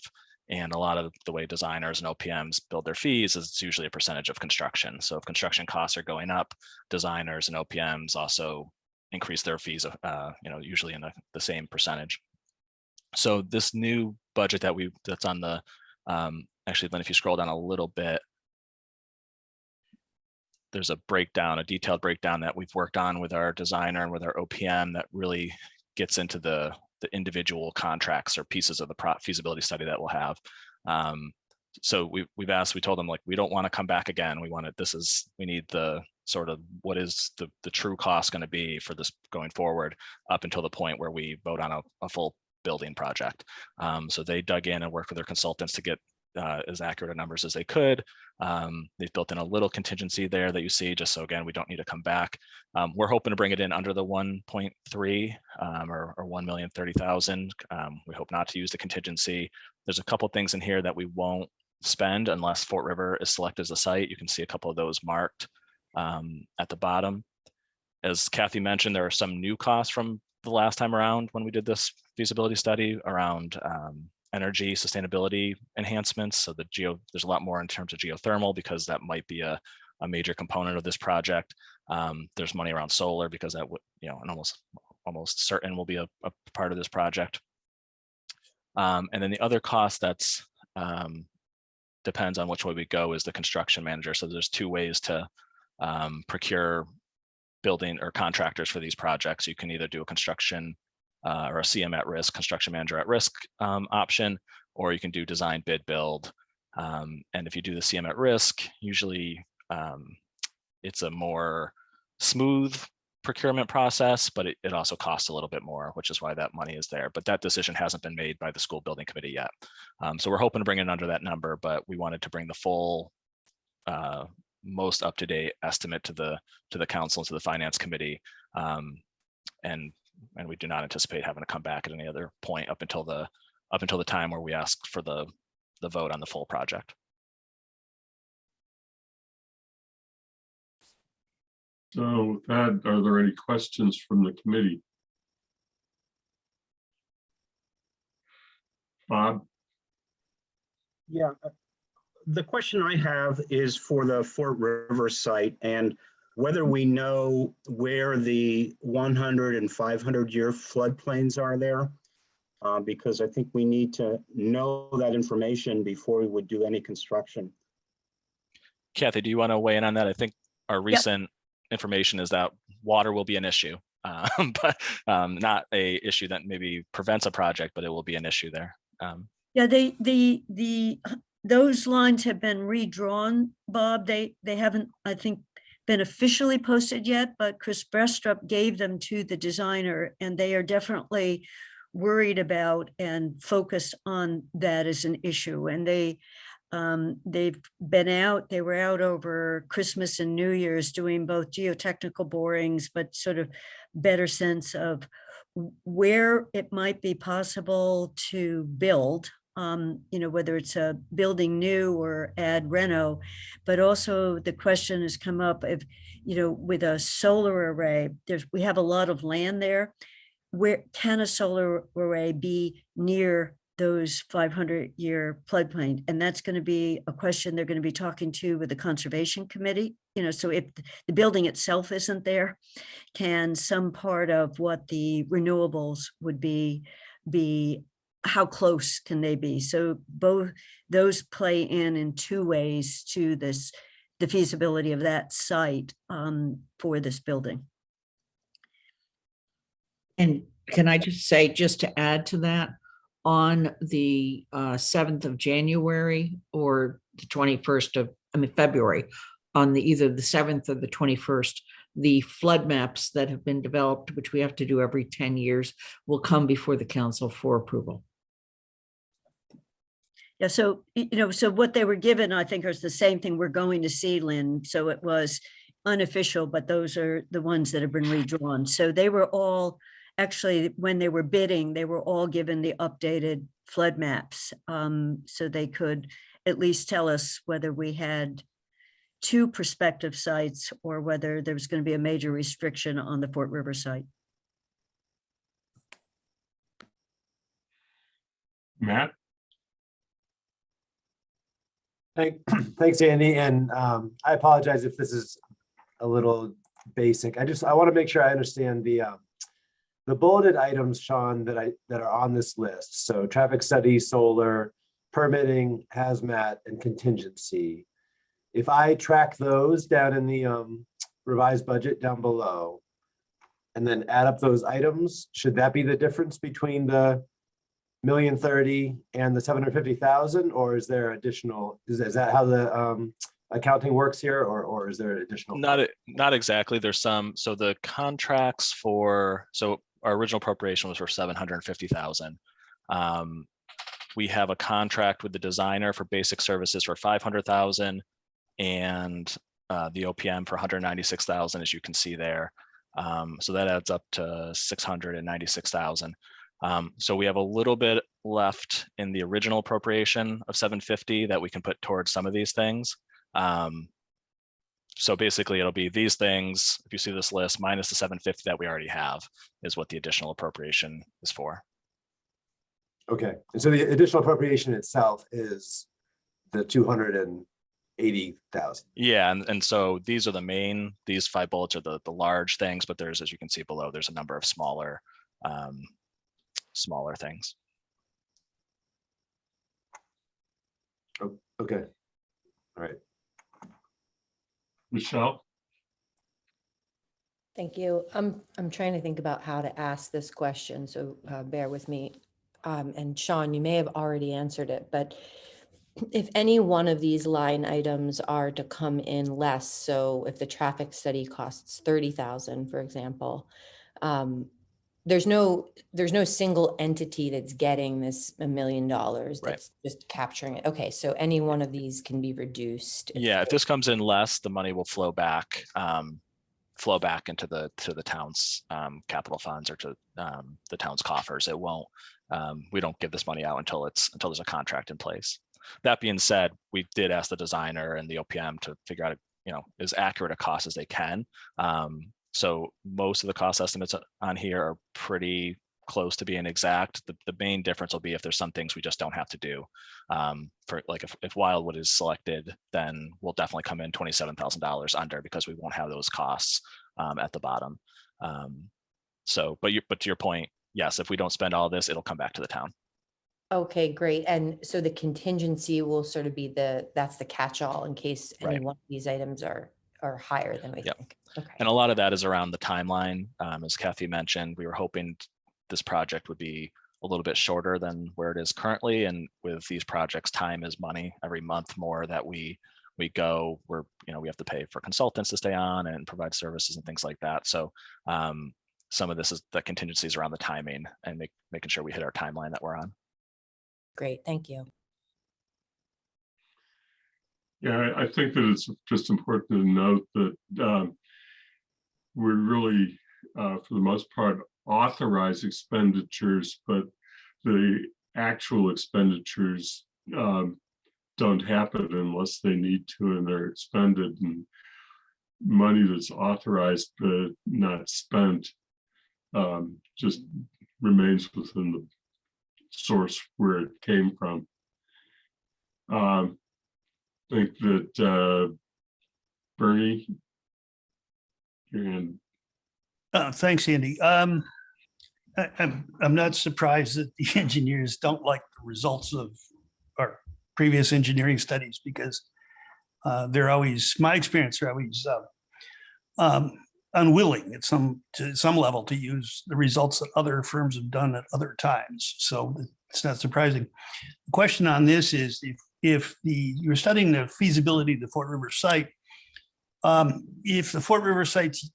And a lot of the way designers and OPMs build their fees is it's usually a percentage of construction. So if construction costs are going up, designers and OPMs also increase their fees, usually in the same percentage. So this new budget that's on the, actually, then if you scroll down a little bit, there's a breakdown, a detailed breakdown that we've worked on with our designer and with our OPM that really gets into the individual contracts or pieces of the feasibility study that we'll have. So we told them, like, we don't want to come back again. We need the sort of what is the true cost going to be for this going forward up until the point where we vote on a full building project. So they dug in and worked with their consultants to get as accurate numbers as they could. They've built in a little contingency there that you see, just so again, we don't need to come back. We're hoping to bring it in under the 1.3 or 1,030,000. We hope not to use the contingency. There's a couple things in here that we won't spend unless Fort River is selected as a site. You can see a couple of those marked at the bottom. As Kathy mentioned, there are some new costs from the last time around when we did this feasibility study around energy sustainability enhancements. So there's a lot more in terms of geothermal because that might be a major component of this project. There's money around solar because that would, and almost certain will be a part of this project. And then the other cost that's depends on which way we go is the construction manager. So there's two ways to procure building or contractors for these projects. You can either do a construction or a CM at risk, construction manager at risk option, or you can do design, bid, build. And if you do the CM at risk, usually it's a more smooth procurement process, but it also costs a little bit more, which is why that money is there. But that decision hasn't been made by the school building committee yet. So we're hoping to bring it under that number, but we wanted to bring the full most up-to-date estimate to the council and to the finance committee. And we do not anticipate having to come back at any other point up until the time where we ask for the vote on the full project.
So with that, are there any questions from the committee? Bob?
Yeah, the question I have is for the Fort River site and whether we know where the 100 and 500-year floodplains are there, because I think we need to know that information before we would do any construction.
Kathy, do you want to weigh in on that? I think our recent information is that water will be an issue, but not a issue that maybe prevents a project, but it will be an issue there.
Those lines have been redrawn, Bob. They haven't, I think, been officially posted yet, but Chris Brestrup gave them to the designer, and they are definitely worried about and focused on that as an issue. And they've been out, they were out over Christmas and New Year's doing both geotechnical borings, but sort of better sense of where it might be possible to build, whether it's a building new or add reno, but also the question has come up if, with a solar array, we have a lot of land there. Where can a solar array be near those 500-year floodplain? And that's going to be a question they're going to be talking to with the conservation committee. So if the building itself isn't there, can some part of what the renewables would be how close can they be? So both those play in two ways to the feasibility of that site for this building.
And can I just say, just to add to that, on the 7th of January or the 21st of, February, on either the 7th or the 21st, the flood maps that have been developed, which we have to do every 10 years, will come before the council for approval.
Yeah, so, so what they were given, I think, is the same thing we're going to see, Lynn. So it was unofficial, but those are the ones that have been redrawn. So they were all, actually, when they were bidding, they were all given the updated flood maps. So they could at least tell us whether we had two prospective sites or whether there was going to be a major restriction on the Fort River site.
Matt?
Thanks, Andy. And I apologize if this is a little basic. I want to make sure I understand the bulleted items, Sean, that are on this list. So traffic study, solar, permitting, hazmat, and contingency. If I track those down in the revised budget down below, and then add up those items, should that be the difference between the $1,030,000 and the 750,000, or is there additional? Is that how the accounting works here, or is there additional?
Not exactly. There's some. So the contracts so our original appropriation was for 750,000. We have a contract with the designer for basic services for 500,000, and the OPM for 196,000, as you can see there. So that adds up to 696,000. So we have a little bit left in the original appropriation of 750 that we can put towards some of these things. So basically it'll be these things, if you see this list, minus the 750 that we already have is what the additional appropriation is for.
Okay, and so the additional appropriation itself is the 280,000.
Yeah, and so these are these 5 bullets are the large things, but there's, as you can see below, there's a number of smaller things.
Oh, okay, all right.
Michelle?
Thank you. I'm trying to think about how to ask this question, so bear with me. And Sean, you may have already answered it, but if any one of these line items are to come in less, so if the traffic study costs 30,000, for example, there's no single entity that's getting this $1 million that's just capturing it. Okay, so any one of these can be reduced.
If this comes in less, the money will flow back into the town's capital funds, or to the town's coffers. It won't. We don't give this money out until there's a contract in place. That being said, we did ask the designer and the OPM to figure out, as accurate a cost as they can. So most of the cost estimates on here are pretty close to being exact. The main difference will be if there's some things we just don't have to do. For like if Wildwood is selected, then we'll definitely come in $27,000 under, because we won't have those costs at the bottom. But to your point, yes, if we don't spend all this, it'll come back to the town.
Okay, great. And so the contingency will sort of be that's the catch-all in case any one of these items are higher than we think. Okay.
And a lot of that is around the timeline. As Kathy mentioned, we were hoping this project would be a little bit shorter than where it is currently. And with these projects, time is money. Every month more that we go, we have to pay for consultants to stay on and provide services and things like that. So some of this is the contingencies around the timing and making sure we hit our timeline that we're on.
Great, thank you.
Yeah, I think that it's just important to note that we're really, for the most part, authorize expenditures, but the actual expenditures don't happen unless they need to, and they're expended. And money that's authorized but not spent just remains within the source where it came from. I think that Bernie, your hand.
Thanks, Andy. I'm not surprised that the engineers don't like the results of our previous engineering studies, because they're always, my experience, they're always unwilling to some level to use the results that other firms have done at other times. So it's not surprising. The question on this is, if you're studying the feasibility of the Fort River site, if the Fort River site's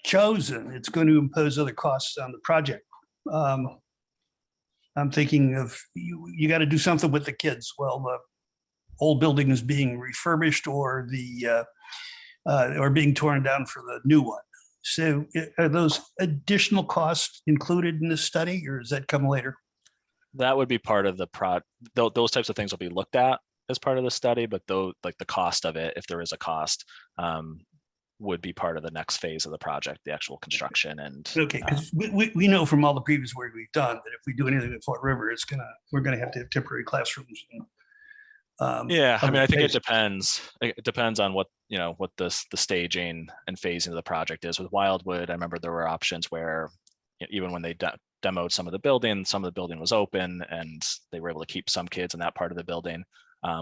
chosen, it's going to impose other costs on the project. I'm thinking of you got to do something with the kids. Well, the old building is being refurbished, or or being torn down for the new one. So are those additional costs included in this study, or does that come later?
That would be part of the those types of things will be looked at as part of the study, but though, like the cost of it, if there is a cost, would be part of the next phase of the project, the actual construction. And
okay, because we know from all the previous work we've done that if we do anything at Fort River, we're gonna have to have temporary classrooms
Yeah, I
of
mean,
the
I think it
phase.
depends. It depends on what, what the staging and phasing of the project is. With Wildwood, I remember there were options where even when they demoed some of the building was open and they were able to keep some kids in that part of the building.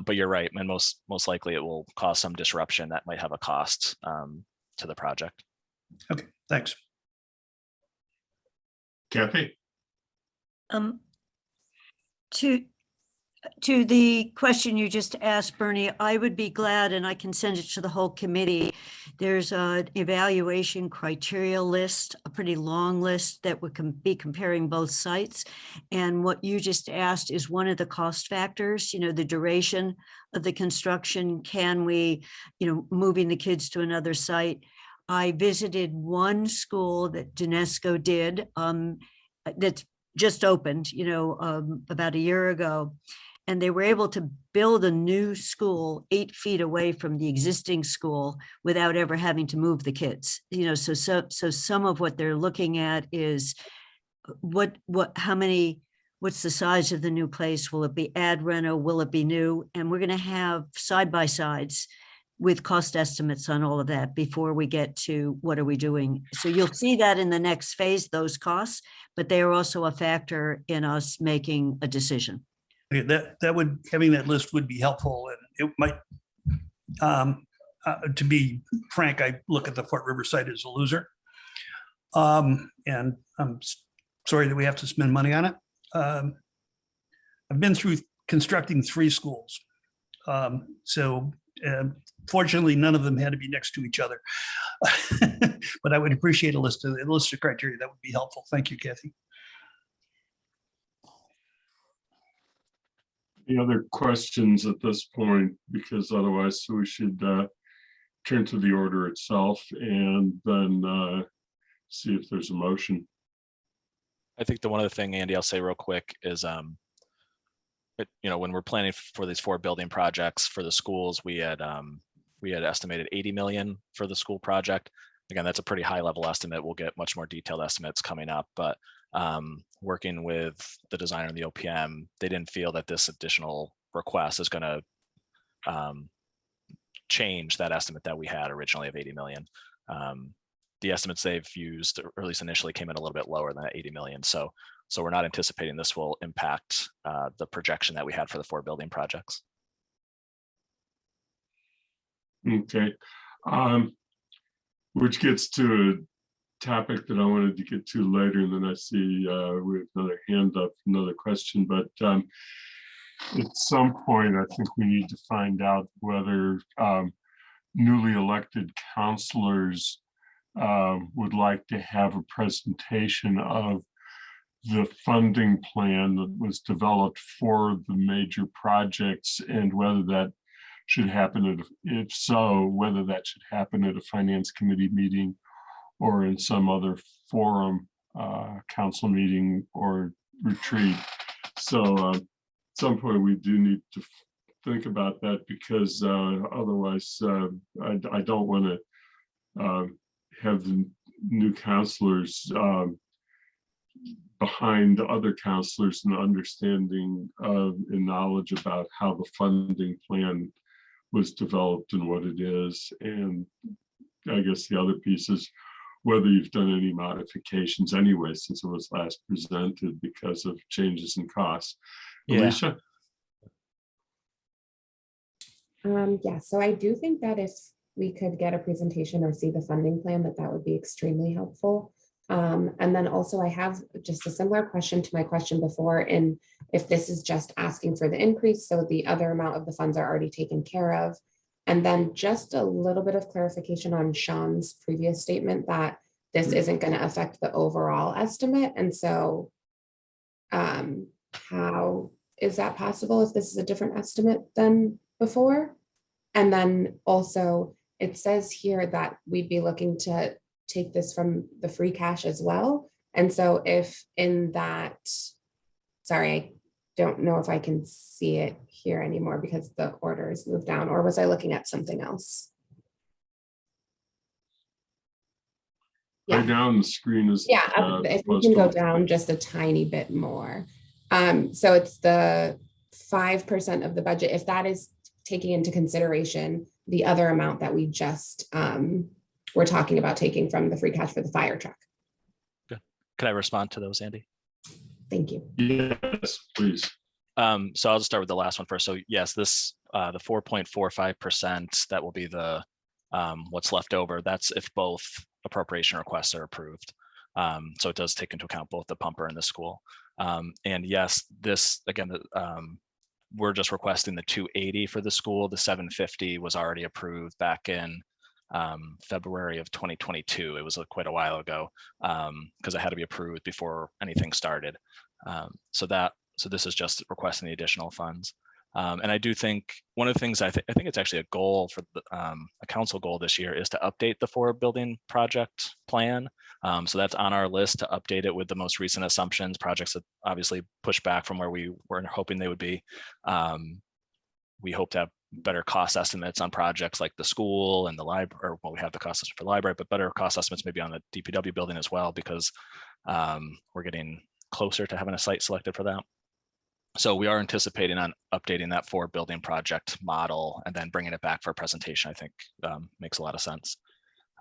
But you're right, and most likely it will cause some disruption that might have a cost to the project.
Okay, thanks.
Kathy?
To the question you just asked, Bernie, I would be glad, and I can send it to the whole committee. There's an evaluation criteria list, a pretty long list that would be comparing both sites. And what you just asked is one of the cost factors, the duration of the construction. Can we, moving the kids to another site? I visited one school that UNESCO did that's just opened, about a year ago. And they were able to build a new school 8 feet away from the existing school without ever having to move the kids. So some of what they're looking at is what's the size of the new place? Will it be ad reno? Will it be new? And we're going to have side-by-sides with cost estimates on all of that before we get to what are we doing. So you'll see that in the next phase, those costs, but they are also a factor in us making a decision.
Having that list would be helpful, and it might, to be frank, I look at the Fort River site as a loser. And I'm sorry that we have to spend money on it. I've been through constructing 3 schools. Fortunately, none of them had to be next to each other. But I would appreciate a list of criteria. That would be helpful. Thank you, Kathy.
Any other questions at this point? Because otherwise we should turn to the order itself and then see if there's a motion.
I think the one other thing, Andy, I'll say real quick is, when we're planning for these 4 building projects for the schools, we had estimated 80 million for the school project. Again, that's a pretty high level estimate. We'll get much more detailed estimates coming up, but working with the designer and the OPM, they didn't feel that this additional request is going to change that estimate that we had originally of 80 million. The estimates they've used, or at least initially, came in a little bit lower than that 80 million. So we're not anticipating this will impact the projection that we had for the 4 building projects.
Okay. Which gets to a topic that I wanted to get to later, and then I see we have another hand up, another question, but at some point I think we need to find out whether newly elected councilors would like to have a presentation of the funding plan that was developed for the major projects, and whether that should happen if so, whether that should happen at a finance committee meeting or in some other forum, council meeting or retreat. So at some point we do need to think about that, because otherwise I don't want to have the new councilors behind other councilors in understanding and knowledge about how the funding plan was developed and what it is. And I guess the other piece is whether you've done any modifications anyway since it was last presented because of changes in costs.
Yeah.
Alicia?
Yeah, so I do think that if we could get a presentation or see the funding plan, that would be extremely helpful. And then also I have just a similar question to my question before, and if this is just asking for the increase, so the other amount of the funds are already taken care of. And then just a little bit of clarification on Sean's previous statement that this isn't going to affect the overall estimate. And so how is that possible if this is a different estimate than before? And then also it says here that we'd be looking to take this from the free cash as well. And so if in that, sorry, I don't know if I can see it here anymore because the order is moved down, or was I looking at something else?
Yeah. Right now on the screen is
if we can go down just a tiny bit more. So it's the 5% of the budget, if that is taking into consideration the other amount that we just were talking about taking from the free cash for the fire truck.
Good. Can I respond to those, Andy?
Thank you.
Yes, please.
So I'll just start with the last one first. So yes, this the 4.45%, that will be the what's left over. That's if both appropriation requests are approved. So it does take into account both the pumper and the school. And yes, this again, we're just requesting the 280 for the school. The 750 was already approved back in February of 2022. It was quite a while ago because it had to be approved before anything started. So this is just requesting the additional funds. And I do think one of the things I think it's actually a goal for the, a council goal this year is to update the 4-building project plan. So that's on our list to update it with the most recent assumptions, projects that obviously push back from where we were hoping they would be. We hope to have better cost estimates on projects like the school and the library, or well, we have the cost estimate for the library, but better cost estimates maybe on the DPW building as well, because we're getting closer to having a site selected for that. So we are anticipating on updating that 4-building project model and then bringing it back for a presentation. I think makes a lot of sense.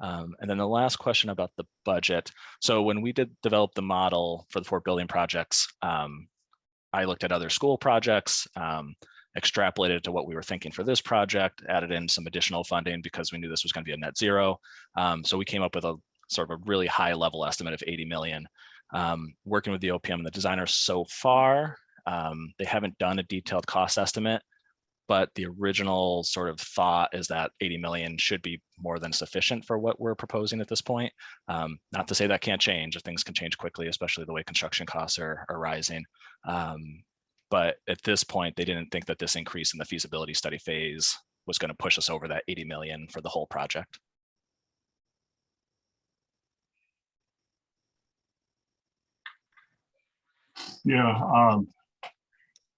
And then the last question about the budget. So when we did develop the model for the 4-building projects, I looked at other school projects, extrapolated to what we were thinking for this project, added in some additional funding because we knew this was going to be a net zero. So we came up with a sort of a really high level estimate of 80 million. Working with the OPM and the designer so far, they haven't done a detailed cost estimate, but the original sort of thought is that 80 million should be more than sufficient for what we're proposing at this point. Not to say that can't change, things can change quickly, especially the way construction costs are rising. But at this point, they didn't think that this increase in the feasibility study phase was going to push us over that 80 million for the whole project.
Yeah,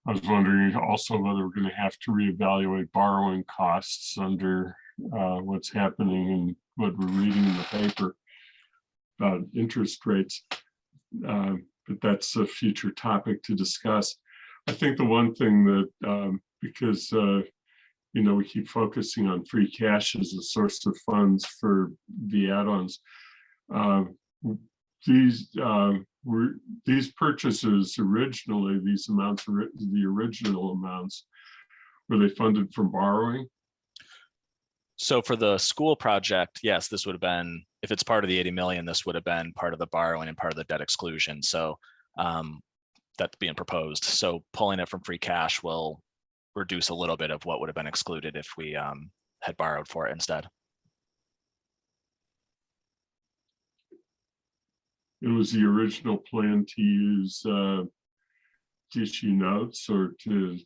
I was wondering also whether we're going to have to reevaluate borrowing costs under what's happening and what we're reading in the paper about interest rates. But that's a future topic to discuss. I think the one thing that, because, you know, we keep focusing on free cash as a source of funds for the add-ons. These purchases originally, these amounts, the original amounts, were they funded from borrowing?
So for the school project, yes, this would have been, if it's part of the 80 million, this would have been part of the borrowing and part of the debt exclusion. So that's being proposed. So pulling it from free cash will reduce a little bit of what would have been excluded if we had borrowed for it instead.
It was the original plan to use issue notes or to.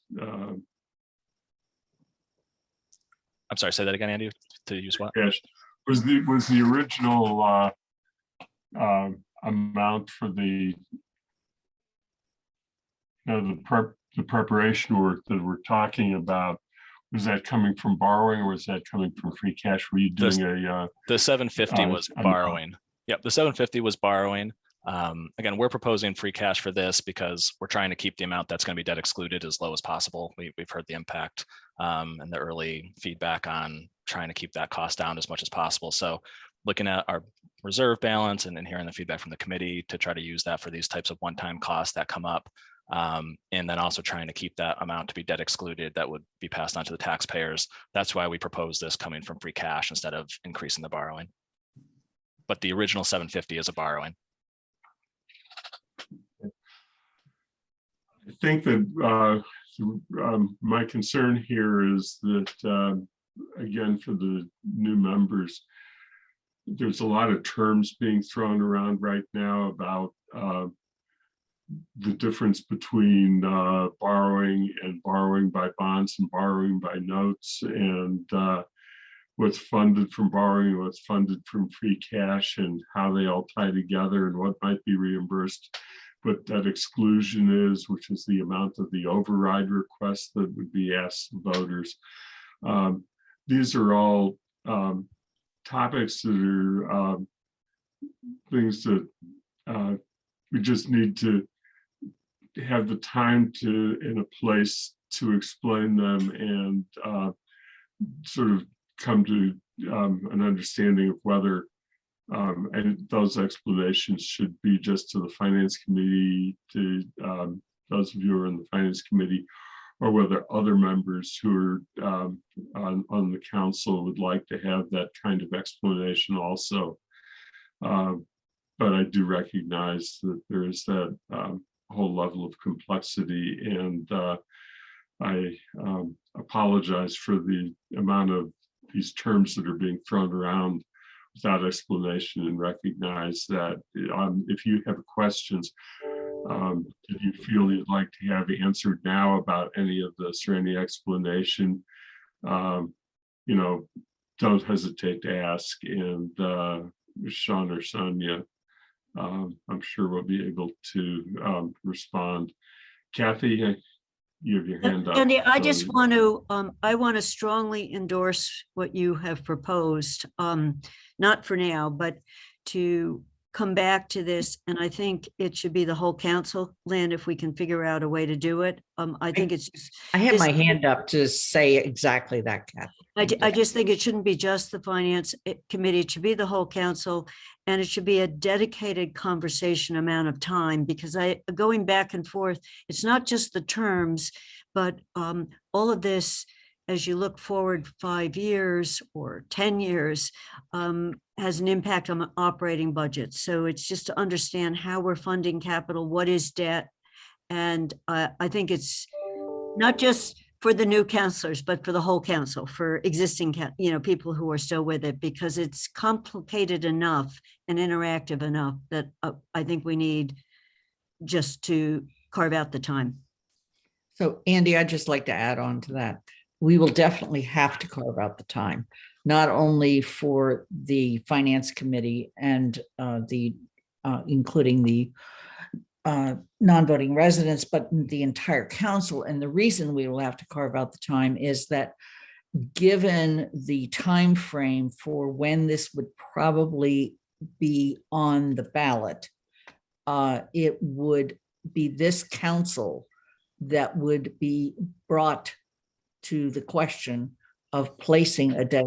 I'm sorry, say that again, Andy. To use what?
Cash was the original amount for the the preparation work that we're talking about. Was that coming from borrowing or was that coming from free cash? Were you doing
the 750 was borrowing? Yep, the 750 was borrowing. Again, we're proposing free cash for this because we're trying to keep the amount that's going to be debt excluded as low as possible. We've heard the impact and the early feedback on trying to keep that cost down as much as possible. So looking at our reserve balance and then hearing the feedback from the committee to try to use that for these types of one-time costs that come up. And then also trying to keep that amount to be debt excluded that would be passed on to the taxpayers. That's why we propose this coming from free cash instead of increasing the borrowing. But the original 750 is a borrowing.
I think that my concern here is that, again, for the new members, there's a lot of terms being thrown around right now about the difference between borrowing and borrowing by bonds and borrowing by notes, and what's funded from borrowing, what's funded from free cash, and how they all tie together and what might be reimbursed. What that exclusion is, which is the amount of the override request that would be asked of voters. These are all topics that are things that we just need to have the time to, in a place to explain them and sort of come to an understanding of whether and those explanations should be just to the Finance Committee, to those of you who are in the Finance Committee, or whether other members who are on the council would like to have that kind of explanation also. But I do recognize that there is that whole level of complexity, and I apologize for the amount of these terms that are being thrown around without explanation, and recognize that if you have questions, if you feel you'd like to have answered now about any of this or any explanation, you know, don't hesitate to ask. And Sean or Sonia, I'm sure we'll be able to respond. Kathy, you have your hand up.
Andy, I just want to, I want to strongly endorse what you have proposed, not for now, but to come back to this. And I think it should be the whole council, Lynn, if we can figure out a way to do it. I think it's just.
I have my hand up to say exactly that, Kathy.
I just think it shouldn't be just the Finance Committee. It should be the whole council, and it should be a dedicated conversation amount of time, because going back and forth, it's not just the terms, but all of this, as you look forward 5 years or 10 years, has an impact on the operating budget. So it's just to understand how we're funding capital, what is debt. And I think it's not just for the new counselors, but for the whole council, for existing, people who are still with it, because it's complicated enough and interactive enough that I think we need just to carve out the time.
So Andy, I'd just like to add on to that. We will definitely have to carve out the time, not only for the Finance Committee and including the non-voting residents, but the entire council. And the reason we will have to carve out the time is that, given the time frame for when this would probably be on the ballot, it would be this council that would be brought to the question of placing a debt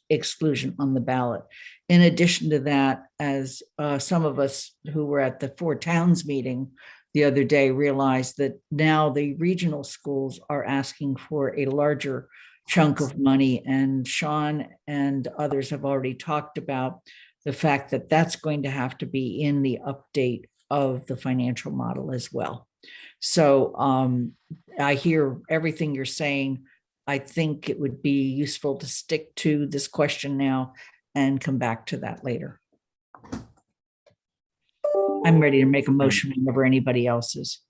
exclusion on the ballot. In addition to that, as some of us who were at the Four Towns meeting the other day realized, that now the regional schools are asking for a larger chunk of money, and Sean and others have already talked about the fact that that's going to have to be in the update of the financial model as well. So I hear everything you're saying. I think it would be useful to stick to this question now and come back to that later. I'm ready to make a motion whenever anybody else is.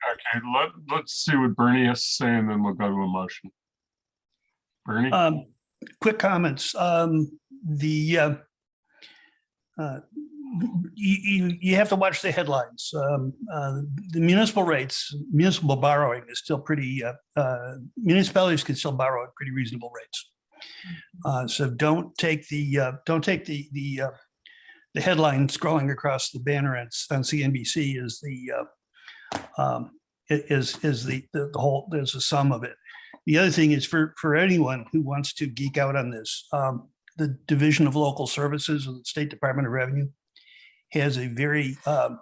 Okay, let's see what Bernie has to say, and then we'll go to a motion. Bernie?
Quick comments. You have to watch the headlines. The municipal rates, municipal borrowing is still pretty, municipalities can still borrow at pretty reasonable rates. So don't take the headline scrolling across the banner on CNBC is the whole, there's a sum of it. The other thing is for anyone who wants to geek out on this, the Division of Local Services of the State Department of Revenue has a very a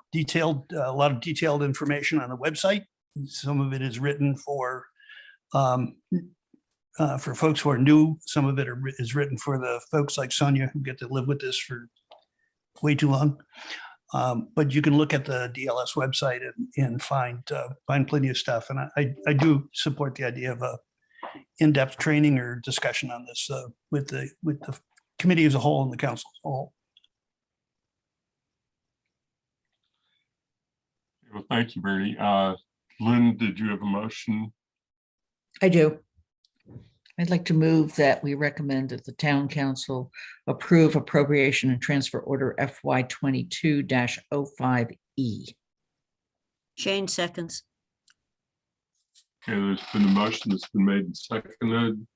lot of detailed information on the website. Some of it is written for folks who are new. Some of it is written for the folks like Sonia who get to live with this for way too long. But you can look at the DLS website and find plenty of stuff. And I do support the idea of a in-depth training or discussion on this with the committee as a whole and the council as a whole.
Well, thank you, Bernie. Lynn, did you have a motion?
I do. I'd like to move that we recommend that the town council approve appropriation and transfer order FY 22-05E.
Shane seconds.
Okay, there's been a motion that's been made and seconded.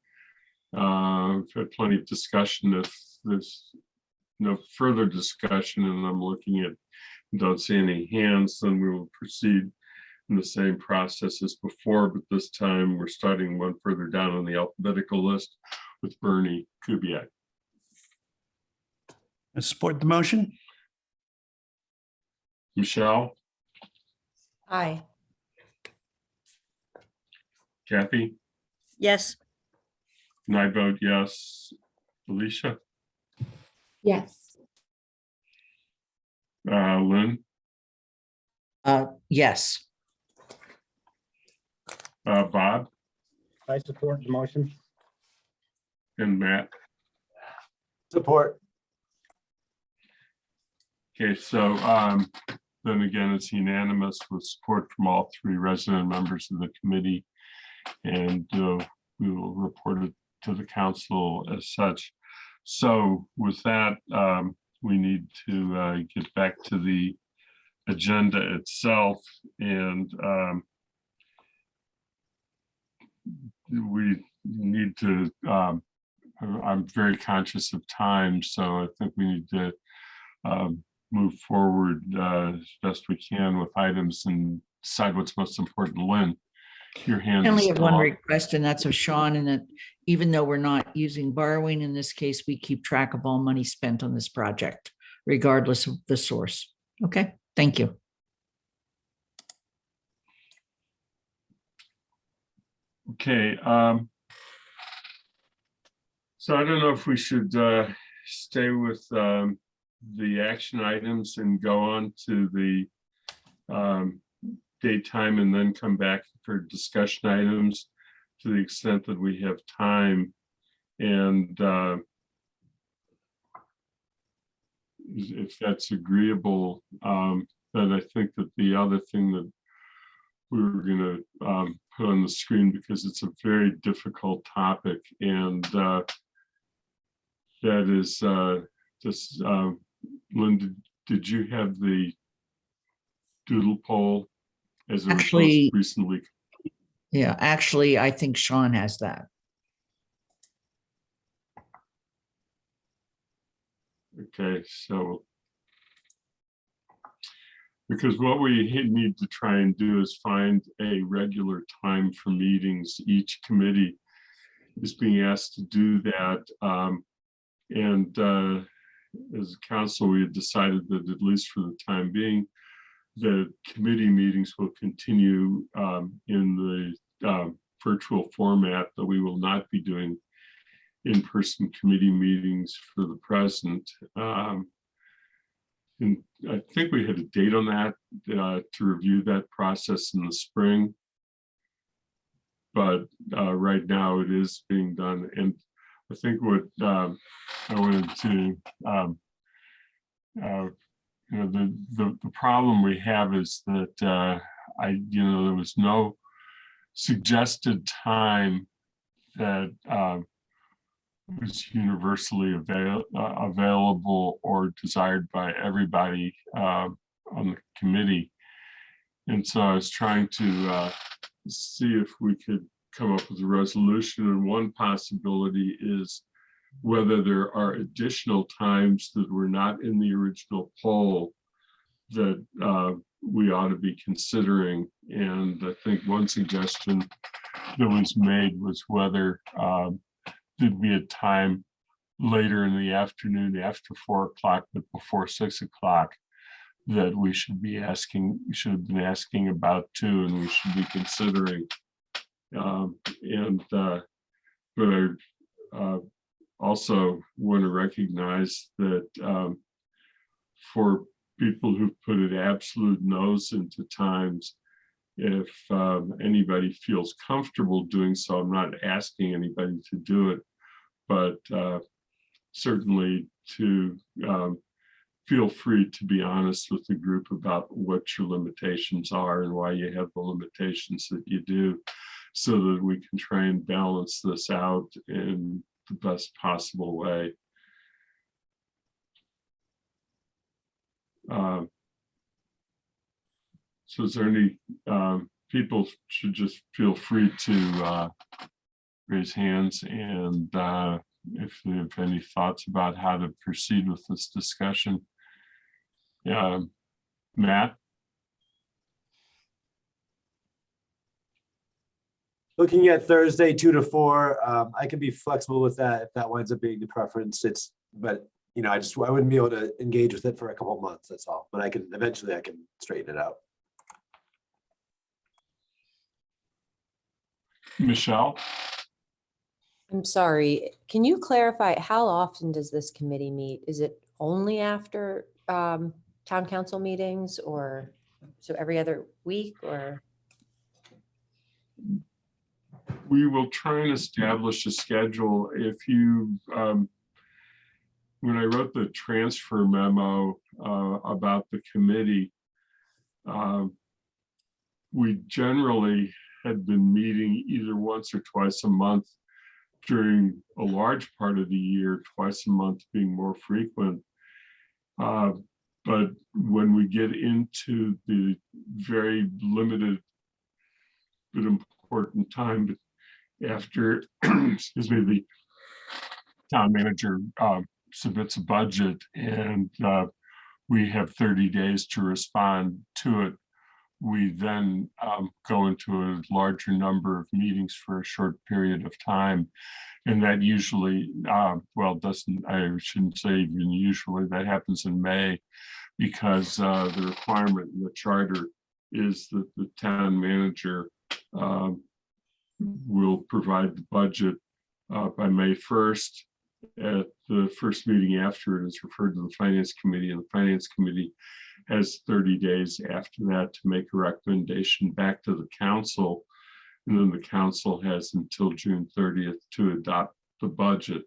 We've had plenty of discussion. If there's no further discussion, and I'm looking at, don't see any hands, then we will proceed in the same process as before, but this time we're starting one further down on the alphabetical list with Bernie Kubiak.
I support the motion.
Michelle,
Aye.
Kathy,
Yes.
and I vote yes. Alicia,
Yes.
Lynn,
Yes.
Bob,
I support the motion.
and Matt.
Support.
Okay, so then again, it's unanimous with support from all three resident members of the committee. And we will report it to the council as such. So with that, we need to get back to the agenda itself. And we need to, I'm very conscious of time, so I think we need to move forward as best we can with items and decide what's most important. Lynn, your hand
I
is
only have
still
one
up.
request, and that's of Sean, and that even though we're not using borrowing in this case, we keep track of all money spent on this project, regardless of the source. Okay, thank you.
Okay, so I don't know if we should stay with the action items and go on to the daytime and then come back for discussion items to the extent that we have time. And if that's agreeable, then I think that the other thing that we were going to put on the screen, because it's a very difficult topic, and that is just, Linda, did you have the doodle poll as it was
Actually,
most recently?
Yeah, actually, I think Sean has that.
Okay, so because what we need to try and do is find a regular time for meetings. Each committee is being asked to do that. And as a council, we had decided that at least for the time being, the committee meetings will continue in the virtual format, that we will not be doing in-person committee meetings for the present. And I think we had a date on that to review that process in the spring. But right now it is being done. And I think what I wanted to, the problem we have is that there was no suggested time that was universally available or desired by everybody on the committee. And so I was trying to see if we could come up with a resolution. And one possibility is whether there are additional times that were not in the original poll that we ought to be considering. And I think one suggestion that was made was whether there'd be a time later in the afternoon after 4 o'clock, but before 6 o'clock, that we should be asking, should have been asking about too, and we should be considering. But I also want to recognize that for people who put an absolute nose into times, if anybody feels comfortable doing so, I'm not asking anybody to do it, but certainly to feel free to be honest with the group about what your limitations are and why you have the limitations that you do, so that we can try and balance this out in the best possible way. So is there any, people should just feel free to raise hands, and if they have any thoughts about how to proceed with this discussion. Matt?
looking at Thursday, 2 to 4. I can be flexible with that if that winds up being the preference. But I wouldn't be able to engage with it for a couple of months. That's all. But eventually I can straighten it out.
Michelle?
I'm sorry, can you clarify, how often does this committee meet? Is it only after town council meetings, or so every other week, or?
We will try and establish a schedule. If you, when I wrote the transfer memo about the committee, we generally had been meeting either once or twice a month during a large part of the year, twice a month being more frequent. But when we get into the very limited but important time after, excuse me, the town manager submits a budget and we have 30 days to respond to it, we then go into a larger number of meetings for a short period of time. And that usually, I shouldn't say even usually, that happens in May, because the requirement in the charter is that the town manager will provide the budget by May 1st. At the first meeting after, it is referred to the Finance Committee, and the Finance Committee has 30 days after that to make a recommendation back to the council. And then the council has until June 30th to adopt the budget.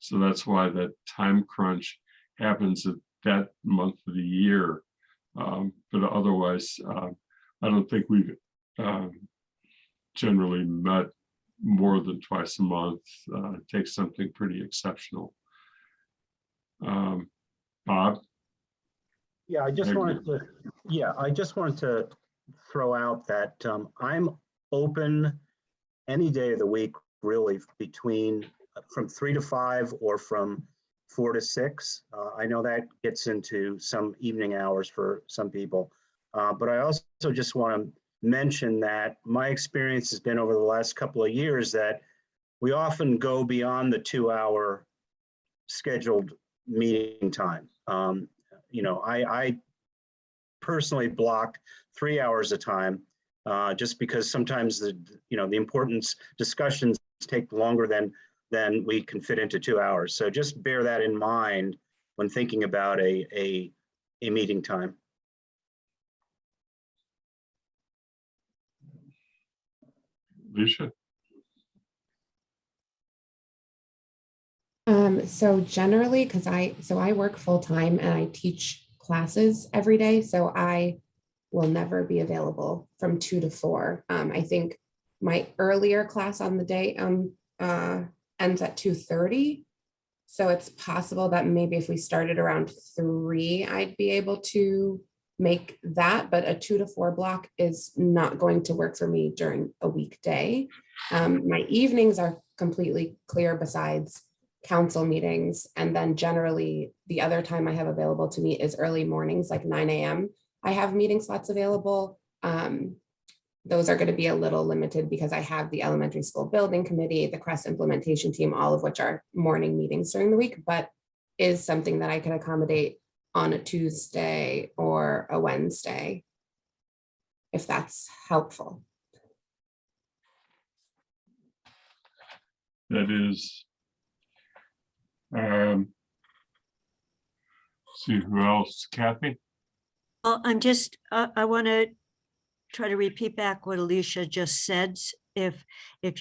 So that's why that time crunch happens at that month of the year. But otherwise, I don't think we've generally met more than twice a month. It takes something pretty exceptional. Bob?
Yeah, I just wanted to throw out that I'm open any day of the week, really, between from 3 to 5 or from 4 to 6. I know that gets into some evening hours for some people, but I also just want to mention that my experience has been over the last couple of years that we often go beyond the 2-hour scheduled meeting time. I personally block 3 hours of time just because sometimes the important discussions take longer than we can fit into 2 hours. So just bear that in mind when thinking about a meeting time.
Alicia?
So generally, because I work full time and I teach classes every day, so I will never be available from 2 to 4. I think my earlier class on the day ends at 2:30. So it's possible that maybe if we started around 3, I'd be able to make that, but a 2 to 4 block is not going to work for me during a weekday. My evenings are completely clear besides council meetings. And then generally the other time I have available to meet is early mornings, like 9 a.m. I have meeting slots available. Those are going to be a little limited because I have the elementary school building committee, the CREST implementation team, all of which are morning meetings during the week, but is something that I can accommodate on a Tuesday or a Wednesday, if that's helpful.
That is. See who else, Kathy?
I want to try to repeat back what Alicia just said. If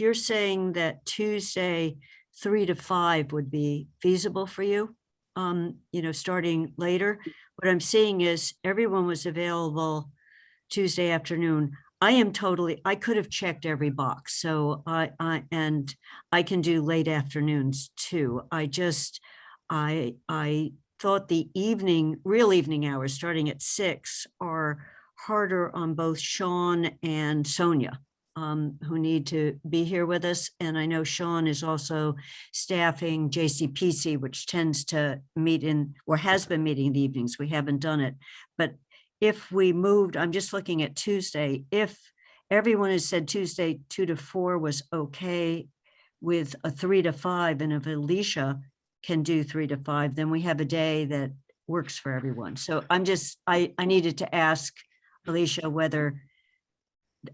you're saying that Tuesday 3 to 5 would be feasible for you, starting later, what I'm seeing is everyone was available Tuesday afternoon. I could have checked every box. So I can do late afternoons too. I thought the real evening hours starting at 6 are harder on both Sean and Sonia, who need to be here with us. And I know Sean is also staffing JCPC, which tends to meet or has been meeting in the evenings. We haven't done it, but if we moved, I'm just looking at Tuesday, if everyone has said Tuesday 2 to 4 was okay with a 3 to 5. And if Alicia can do 3 to 5, then we have a day that works for everyone. So I needed to ask Alicia whether,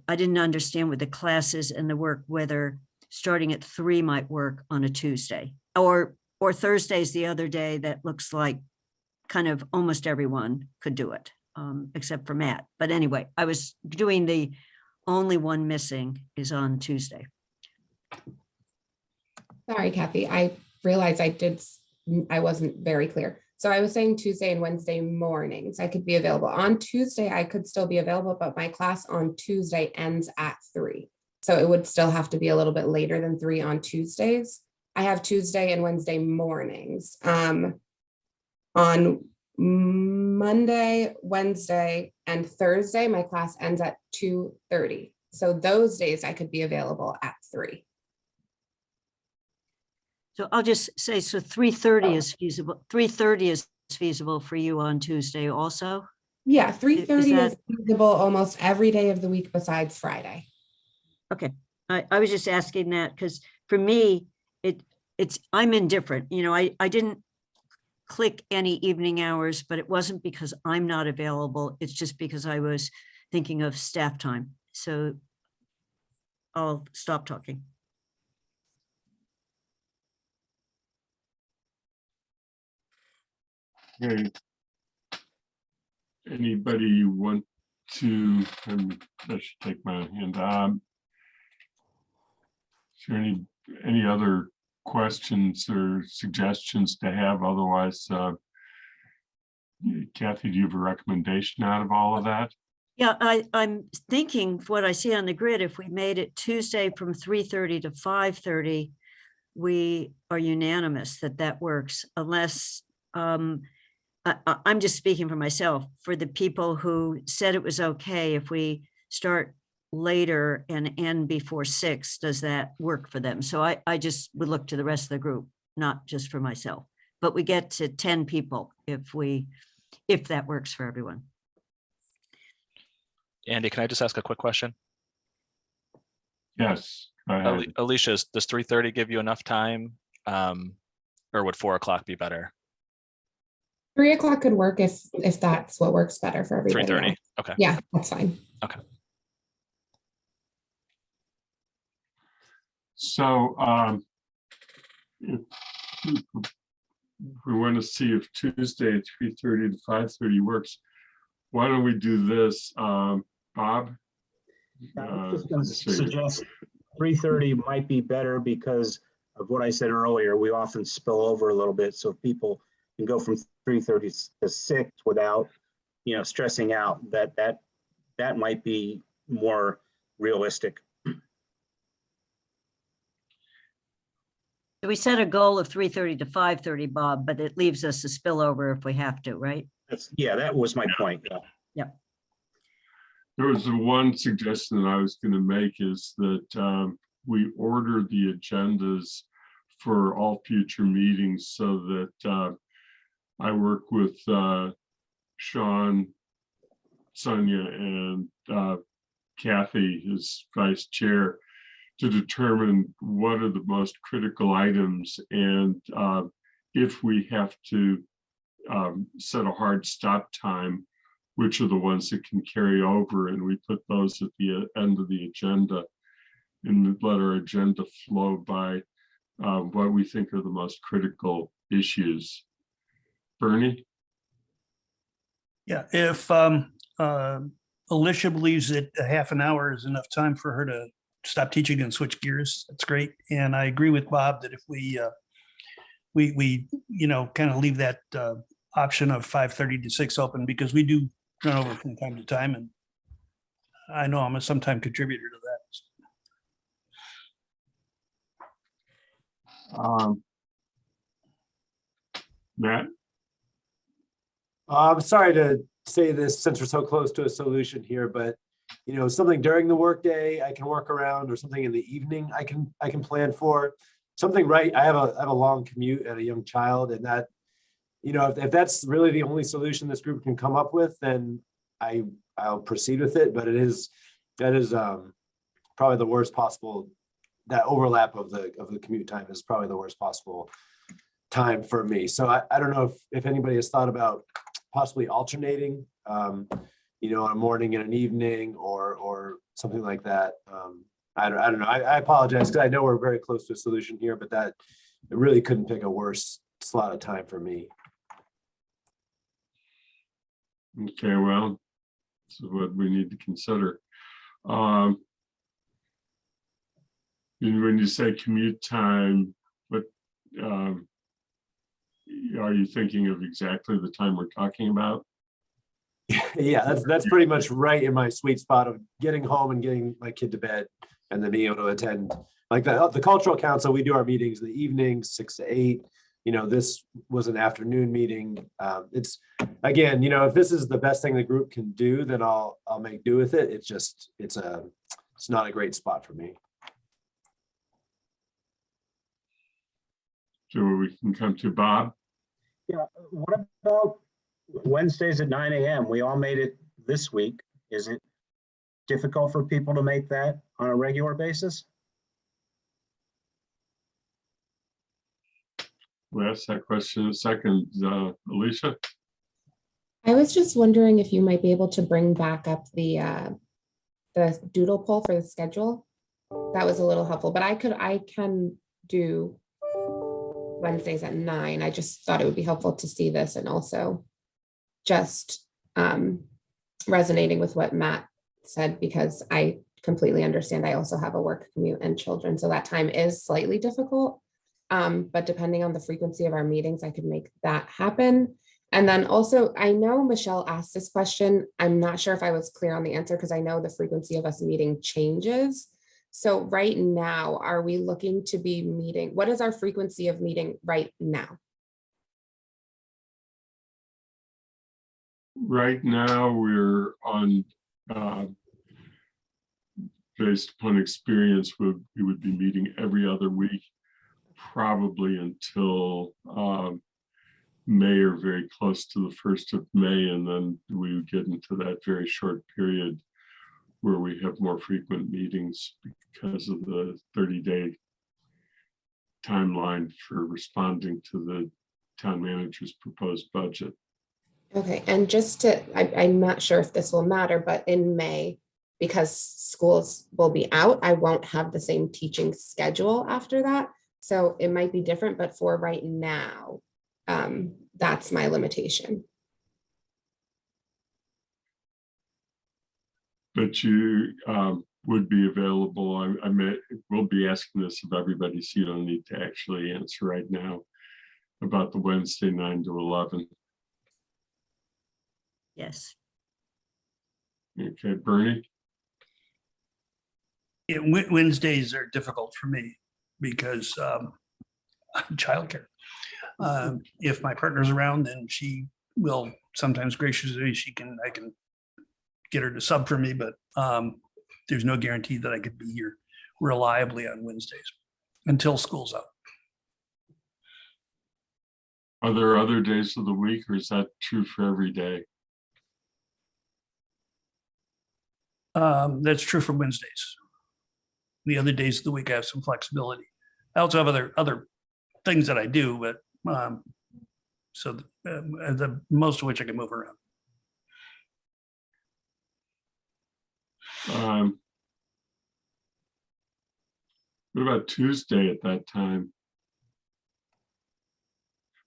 I didn't understand with the classes and the work, whether starting at 3 might work on a Tuesday, or Thursday's the other day that looks like kind of almost everyone could do it, except for Matt. But anyway, I was doing the only one missing is on Tuesday.
Sorry, Kathy. I realized I wasn't very clear. So I was saying Tuesday and Wednesday mornings I could be available. On Tuesday, I could still be available, but my class on Tuesday ends at 3. So it would still have to be a little bit later than 3 on Tuesdays. I have Tuesday and Wednesday mornings. On Monday, Wednesday, and Thursday, my class ends at 2:30. So those days I could be available at 3.
So I'll just say, so 3:30 is feasible. 3:30 is feasible for you on Tuesday also?
Yeah, 3:30
that-
is feasible almost every day of the week besides Friday.
Okay, I was just asking that because for me, I'm indifferent. You know, I didn't click any evening hours, but it wasn't because I'm not available. It's just because I was thinking of staff time. So I'll stop talking.
Okay. Anybody want to, I should take my hand. Is there any other questions or suggestions to have? Otherwise, Kathy, do you have a recommendation out of all of that?
Yeah, I'm thinking what I see on the grid, if we made it Tuesday from 3:30 to 5:30, we are unanimous that works, unless I'm just speaking for myself. For the people who said it was okay if we start later and end before 6, does that work for them? So I just would look to the rest of the group, not just for myself. But we get to 10 people if that works for everyone.
Andy, can I just ask a quick question?
Yes. Go ahead.
Alicia, does 3:30 give you enough time? Or would 4 o'clock be better?
3 o'clock could work if that's what works better for everybody.
3:30,
else.
okay.
Yeah, that's fine.
Okay.
So if we want to see if Tuesday at 3:30 to 5:30 works, why don't we do this? Bob?
I was just going to suggest 3:30 might be better because of what I said earlier. We often spill over a little bit, so people can go from 3:30 to 6 without, stressing out. That might be more realistic.
So we set a goal of 3:30 to 5:30, Bob, but it leaves us a spillover if we have to, right?
That was my point.
Yeah.
There was one suggestion that I was going to make is that we order the agendas for all future meetings so that I work with Sean, Sonia, and Kathy as vice chair to determine what are the most critical items, and if we have to set a hard stop time, which are the ones that can carry over, and we put those at the end of the agenda and let our agenda flow by what we think are the most critical issues. Bernie?
Yeah, if Alicia believes that a half an hour is enough time for her to stop teaching and switch gears, that's great. And I agree with Bob that if we kind of leave that option of 5:30 to 6 open, because we do run over from time to time, and I know I'm a sometime contributor to that.
Matt?
I'm sorry to say this since we're so close to a solution here, but something during the workday I can work around, or something in the evening I can plan for. Something right. I have a long commute and a young child, and that, if that's really the only solution this group can come up with, then I'll proceed with it. But it that is probably the worst possible, that overlap of the commute time is probably the worst possible time for me. So I don't know if anybody has thought about possibly alternating, you know, a morning and an evening or something like that. I don't know. I apologize because I know we're very close to a solution here, but that it really couldn't pick a worse slot of time for me.
Okay, well, this is what we need to consider. When you say commute time, what are you thinking of exactly the time we're talking about?
Yeah, that's pretty much right in my sweet spot of getting home and getting my kid to bed and then being able to attend. Like the cultural council, we do our meetings in the evenings, 6 to 8. You know, this was an afternoon meeting. It's, again, you know, if this is the best thing the group can do, then I'll make do with it. It's just, it's not a great spot for me.
So we can come to Bob.
Yeah, what about Wednesdays at 9 a.m.? We all made it this week. Is it difficult for people to make that on a regular basis?
We'll ask that question in a second. Alicia?
I was just wondering if you might be able to bring back up the doodle poll for the schedule. That was a little helpful, but I can do Wednesdays at 9. I just thought it would be helpful to see this, and also just resonating with what Matt said, because I completely understand. I also have a work commute and children, so that time is slightly difficult. But depending on the frequency of our meetings, I could make that happen. And then also, I know Michelle asked this question. I'm not sure if I was clear on the answer because I know the frequency of us meeting changes. So right now, are we looking to be meeting? What is our frequency of meeting right now?
Right now, we're on, based upon experience, we would be meeting every other week, probably until May or very close to the 1st of May. And then we would get into that very short period where we have more frequent meetings because of the 30-day timeline for responding to the town manager's proposed budget.
Okay, and just to, I'm not sure if this will matter, but in May, because schools will be out, I won't have the same teaching schedule after that. So it might be different, but for right now, that's my limitation.
But you would be available. We'll be asking this of everybody, so you don't need to actually answer right now about the Wednesday 9 to 11.
Yes.
Okay, Bernie?
Yeah, Wednesdays are difficult for me because childcare. If my partner's around, then she will sometimes graciously, I can get her to sub for me, but there's no guarantee that I could be here reliably on Wednesdays until school's out.
Are there other days of the week, or is that true for every day?
That's true for Wednesdays. The other days of the week, I have some flexibility. I also have other things that I do, but so the most of which I can move around.
What about Tuesday at that time?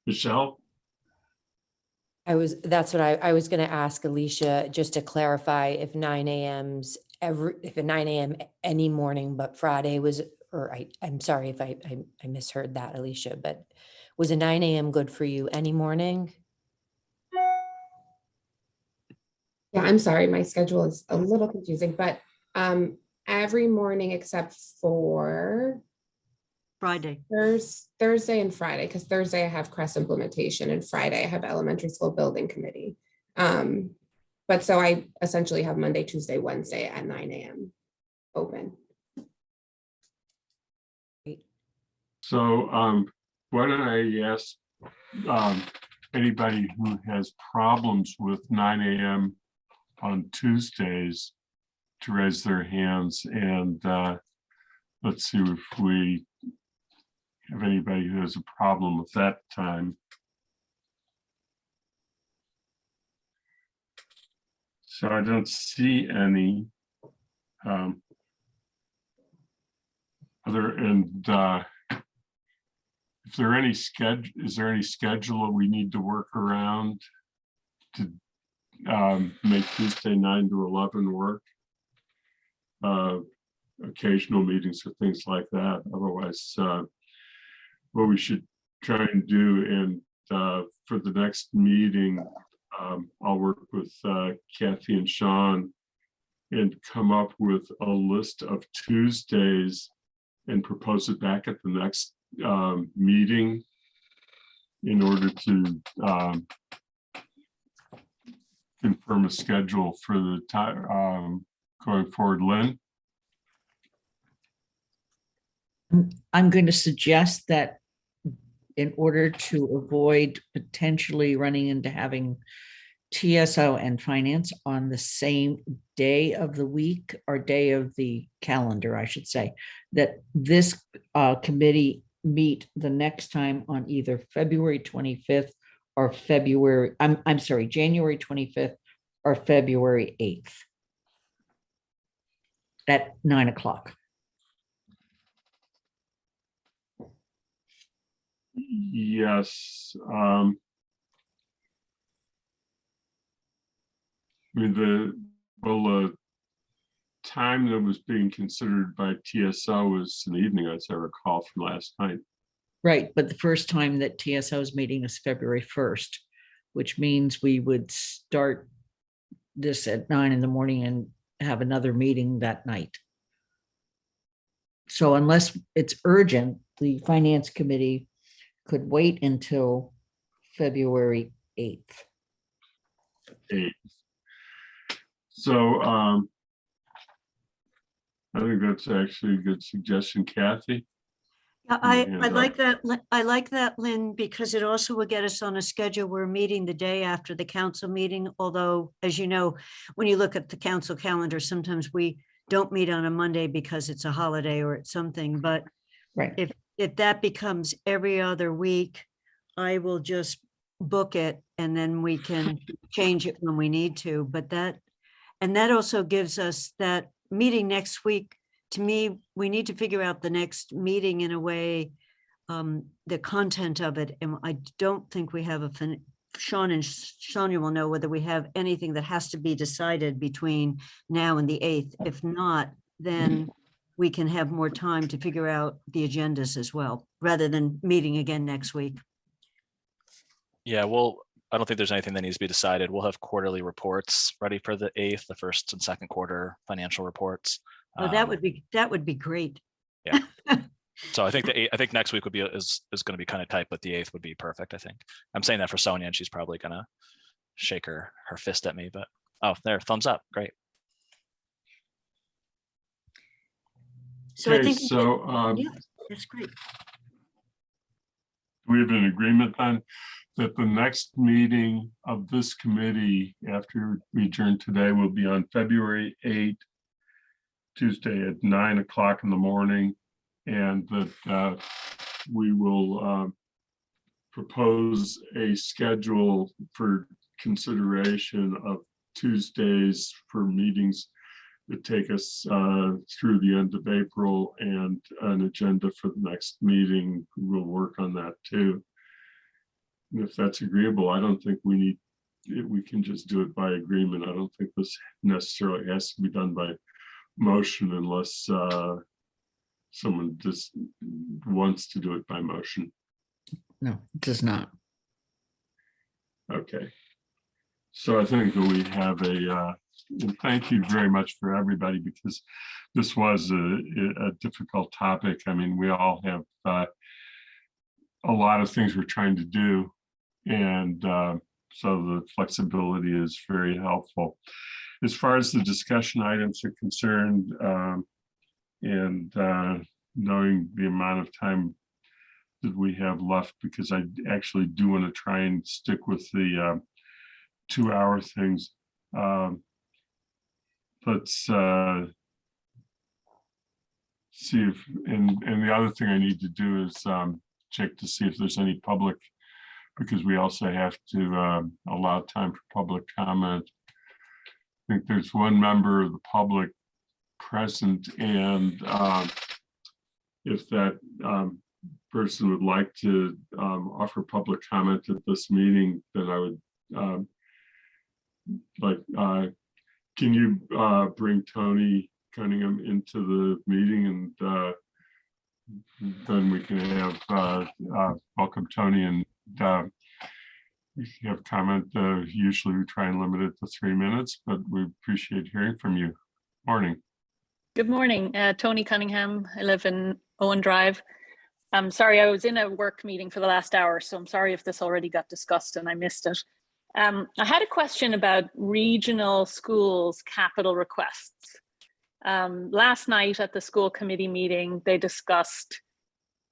Michelle?
That's what I was going to ask Alicia, just to clarify if 9 a.m.'s if at 9 a.m. any morning, but Friday was, or I'm sorry if I misheard that, Alicia, but was a 9 a.m. good for you any morning?
Yeah, I'm sorry, my schedule is a little confusing, but every morning except for
Friday.
Thursday and Friday, because Thursday I have CRESS implementation and Friday I have elementary school building committee. But so I essentially have Monday, Tuesday, Wednesday at 9 a.m. open.
So why don't I ask anybody who has problems with 9 a.m. on Tuesdays to raise their hands, and let's see if we have anybody who has a problem with that time. So I don't see any other, and if there are any schedule, is there any schedule that we need to work around to make Tuesday 9 to 11 work? Occasional meetings or things like that. Otherwise, what we should try and do, and for the next meeting, I'll work with Kathy and Sean and come up with a list of Tuesdays and propose it back at the next meeting in order to confirm a schedule for the time going forward. Lynn?
I'm going to suggest that in order to avoid potentially running into having TSO and finance on the same day of the week, or day of the calendar, I should say, that this committee meet the next time on either February 25th or I'm sorry, January 25th or February 8th at 9 o'clock.
Yes. I mean, the time that was being considered by TSO was an evening, as I recall from last night.
Right, but the first time that TSO is meeting is February 1st, which means we would start this at 9 in the morning and have another meeting that night. So unless it's urgent, the finance committee could wait until February 8th.
So I think that's actually a good suggestion, Kathy.
Yeah, I like that. I like that, Lynn, because it also will get us on a schedule. We're meeting the day after the council meeting, although, as you know, when you look at the council calendar, sometimes we don't meet on a Monday because it's a holiday or it's something. But
right,
if that becomes every other week, I will just book it and then we can change it when we need to. But that also gives us that meeting next week. To me, we need to figure out the next meeting in a way, the content of it. And I don't think we have Sean and Sonia will know whether we have anything that has to be decided between now and the 8th. If not, then we can have more time to figure out the agendas as well, rather than meeting again next week.
Yeah, well, I don't think there's anything that needs to be decided. We'll have quarterly reports ready for the 8th, the first and second quarter financial reports.
Oh, that would be great.
Yeah. So I think next week would be is going to be kind of tight, but the 8th would be perfect. I think I'm saying that for Sonia, and she's probably going to shake her fist at me. But oh, there, thumbs up, great.
So
okay,
I think
so
that's great.
we have an agreement then that the next meeting of this committee after we adjourn today will be on February 8th, Tuesday at 9 o'clock in the morning, and that we will propose a schedule for consideration of Tuesdays for meetings that take us through the end of April, and an agenda for the next meeting. We'll work on that too. And if that's agreeable, I don't think we can just do it by agreement. I don't think this necessarily has to be done by motion unless someone just wants to do it by motion.
No, it does not.
Okay. So I think that we have and thank you very much for everybody, because this was a difficult topic. I mean, we all have a lot of things we're trying to do, and so the flexibility is very helpful. As far as the discussion items are concerned, and knowing the amount of time that we have left, because I actually do want to try and stick with the 2-hour things. let's see if, and the other thing I need to do is check to see if there's any public, because we also have to allow time for public comment. I think there's one member of the public present, and if that person would like to offer public comment at this meeting, then I would can you bring Tony Cunningham into the meeting, and then we can have welcome Tony, and you can have comment. Usually we try and limit it to 3 minutes, but we appreciate hearing from you. Morning.
Good morning, Tony Cunningham. I live in Owen Drive. I'm sorry, I was in a work meeting for the last hour, so I'm sorry if this already got discussed and I missed it. I had a question about regional schools capital requests. Last night at the school committee meeting, they discussed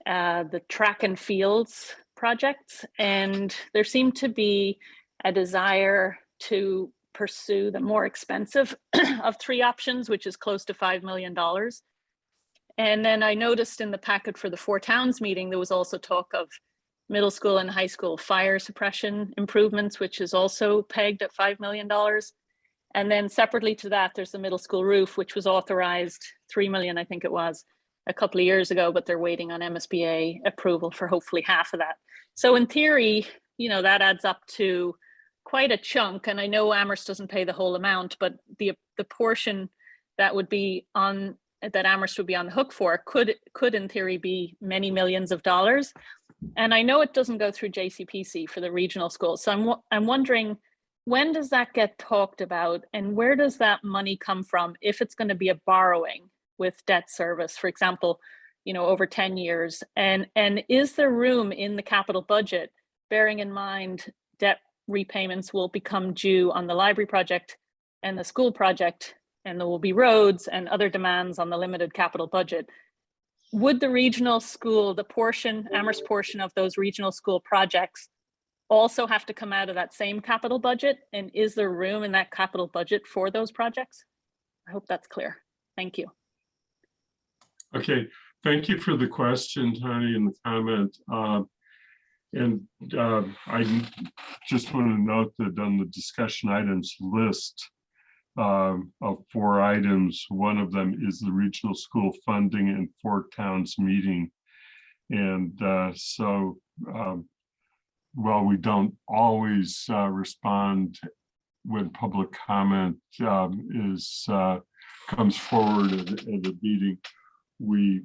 the track and fields projects, and there seemed to be a desire to pursue the more expensive of 3 options, which is close to $5 million. And then I noticed in the packet for the 4 towns meeting, there was also talk of middle school and high school fire suppression improvements, which is also pegged at $5 million. And then separately to that, there's the middle school roof, which was authorized 3 million, I think it was, a couple of years ago, but they're waiting on MSBA approval for hopefully half of that. So in theory, you know, that adds up to quite a chunk. And I know Amherst doesn't pay the whole amount, but the portion that would be on, that Amherst would be on the hook for could in theory be many millions of dollars. And I know it doesn't go through JCPC for the regional schools. So I'm wondering, when does that get talked about, and where does that money come from if it's going to be a borrowing with debt service, for example, you know, over 10 years? And is there room in the capital budget, bearing in mind debt repayments will become due on the library project and the school project, and there will be roads and other demands on the limited capital budget? Would the regional school, the portion, Amherst portion of those regional school projects also have to come out of that same capital budget? And is there room in that capital budget for those projects? I hope that's clear. Thank you.
Okay, thank you for the question, Tony, and the comment. I just want to note that on the discussion items list of 4 items, one of them is the regional school funding and 4 towns meeting. And while we don't always respond when public comment comes forward at a meeting, we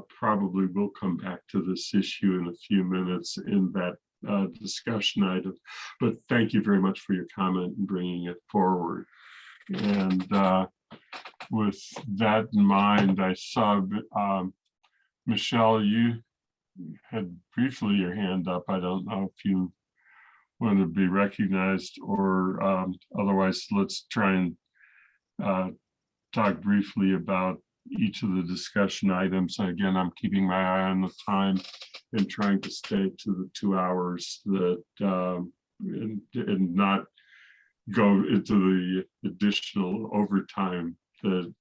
probably will come back to this issue in a few minutes in that discussion item. But thank you very much for your comment and bringing it forward. And with that in mind, I saw Michelle, you had briefly your hand up. I don't know if you want to be recognized, or otherwise let's try and talk briefly about each of the discussion items. Again, I'm keeping my eye on the time and trying to stay to the 2 hours that and not go into the additional overtime that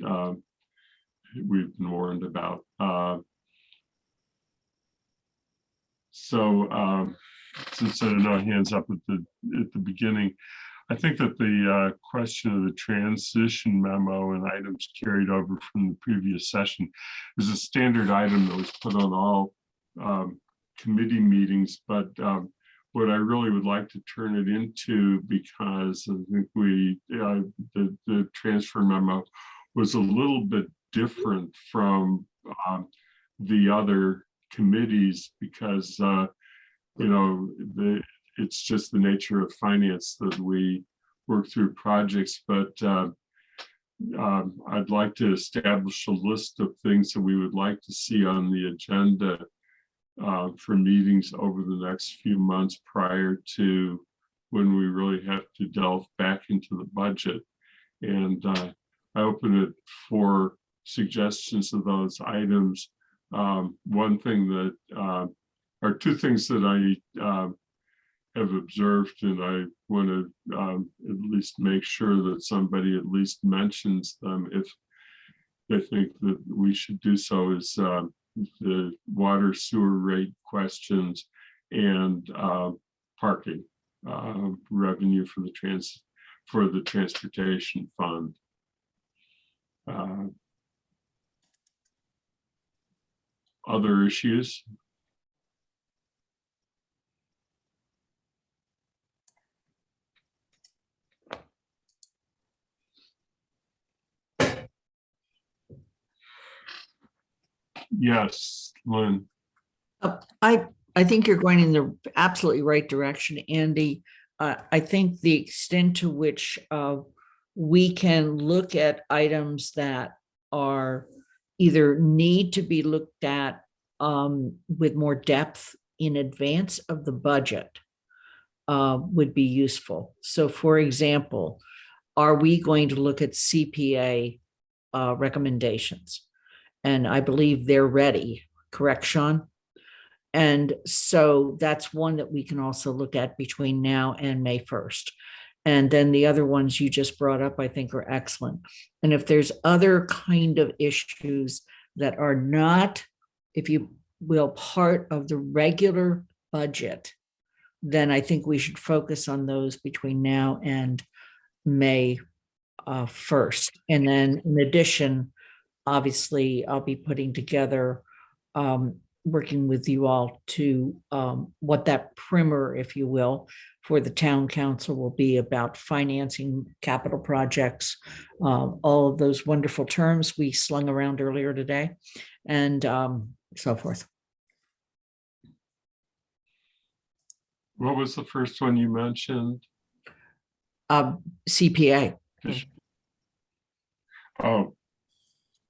we've been warned about. Since there are no hands up at the beginning, I think that the question of the transition memo and items carried over from the previous session is a standard item that was put on all committee meetings, but what I really would like to turn it into, because I think the transfer memo was a little bit different from the other committees, because it's just the nature of finance that we work through projects. But I'd like to establish a list of things that we would like to see on the agenda for meetings over the next few months prior to when we really have to delve back into the budget. And I open it for suggestions of those items. One thing that, or 2 things that have observed, and I want to at least make sure that somebody at least mentions them if they think that we should do so, is the water sewer rate questions and parking revenue for the transportation fund. Other issues? Yes, Lynn.
I think you're going in the absolutely right direction, Andy. I think the extent to which we can look at items that are either need to be looked at with more depth in advance of the budget would be useful. So, for example, are we going to look at CPA recommendations? And I believe they're ready, correct, Sean? And so that's one that we can also look at between now and May 1st. And then the other ones you just brought up, I think, are excellent. And if there's other kind of issues that are not, if you will, part of the regular budget, then I think we should focus on those between now and May 1st. And then in addition, obviously, I'll be putting together, working with you all to what that primer, if you will, for the town council will be about financing capital projects, all of those wonderful terms we slung around earlier today, and so forth.
What was the first one you mentioned?
CPA.
Oh,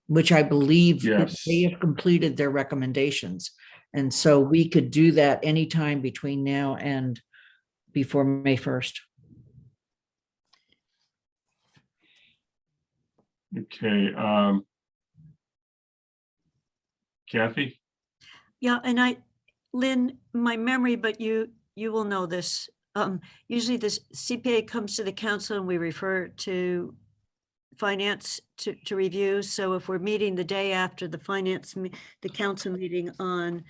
which I believe
yes,
they have completed their recommendations. And so we could do that anytime between now and before May 1st.
okay. Kathy?
Yeah, and Lynn, my memory, but you will know this. Usually this CPA comes to the council and we refer to finance to review. So if we're meeting the day after the the council meeting on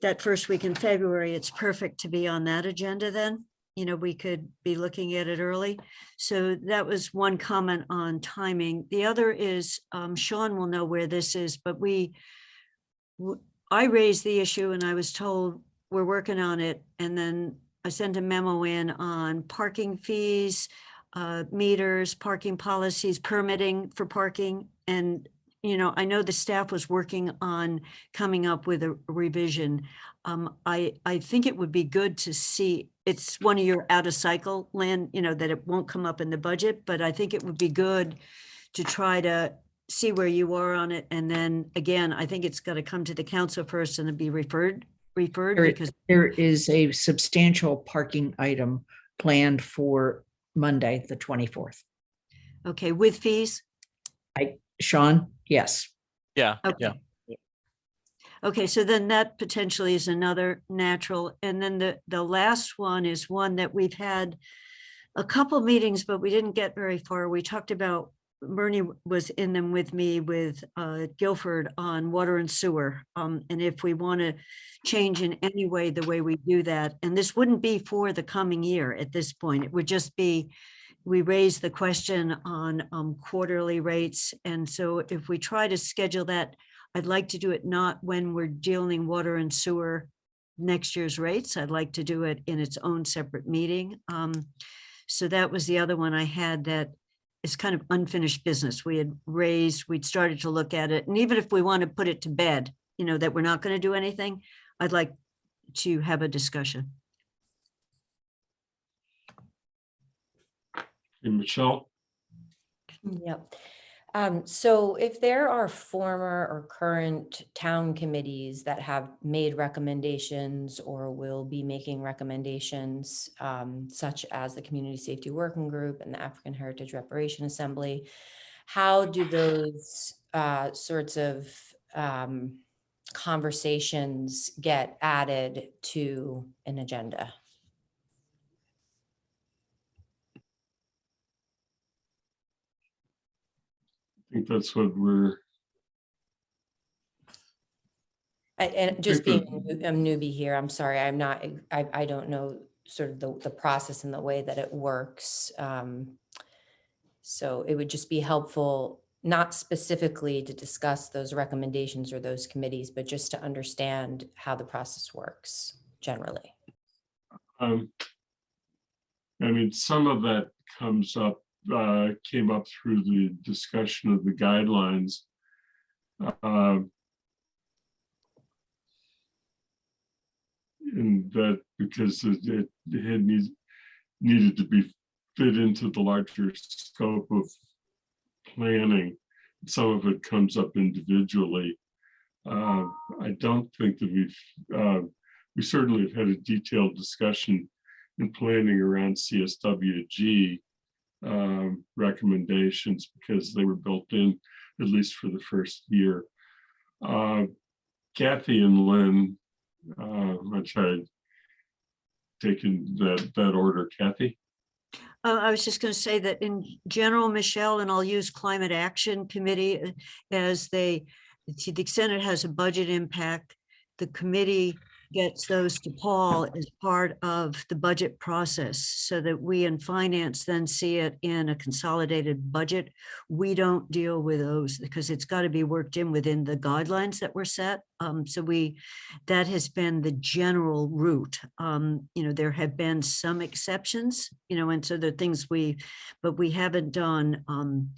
that first week in February, it's perfect to be on that agenda then. You know, we could be looking at it early. So that was one comment on timing. The other is, Sean will know where this is, but I raised the issue and I was told we're working on it. And then I sent a memo in on parking fees, meters, parking policies, permitting for parking. And, you know, I know the staff was working on coming up with a revision. I think it would be good to see, it's one of your out of cycle, Lynn, you know, that it won't come up in the budget, but I think it would be good to try to see where you are on it. And then again, I think it's got to come to the council first and then be referred because
there is a substantial parking item planned for Monday, the 24th.
Okay, with fees?
Sean, yes.
Yeah,
Okay.
yeah.
Okay, so then that potentially is another natural. And then the last one is one that we've had a couple meetings, but we didn't get very far. We talked about, Bernie was in them with me with Guilford on water and sewer. And if we want to change in any way the way we do that, and this wouldn't be for the coming year at this point, it would just be, we raised the question on quarterly rates. And so if we try to schedule that, I'd like to do it not when we're dealing water and sewer next year's rates. I'd like to do it in its own separate meeting. So that was the other one I had that is kind of unfinished business. We'd started to look at it. And even if we want to put it to bed, you know, that we're not going to do anything, I'd like to have a discussion.
And Michelle?
Yep. So if there are former or current town committees that have made recommendations or will be making recommendations, such as the Community Safety Working Group and the African Heritage Reparation Assembly, how do those sorts of conversations get added to an agenda?
think that's what we're.
And just being a newbie here, I'm sorry, I'm not, I don't know sort of the process and the way that it works. So it would just be helpful, not specifically to discuss those recommendations or those committees, but just to understand how the process works generally.
I mean, some of that came up through the discussion of the guidelines. And that because it had needed to be fit into the larger scope of planning. Some of it comes up individually. I don't think that we certainly have had a detailed discussion in planning around CSWG recommendations because they were built in at least for the first year. Kathy and Lynn, I'll try taking that order. Kathy?
I was just going to say that in general, Michelle, and I'll use Climate Action Committee as to the extent it has a budget impact, the committee gets those to Paul as part of the budget process so that we in finance then see it in a consolidated budget. We don't deal with those because it's got to be worked in within the guidelines that were set. That has been the general route. There have been some exceptions, and so there are things but we haven't done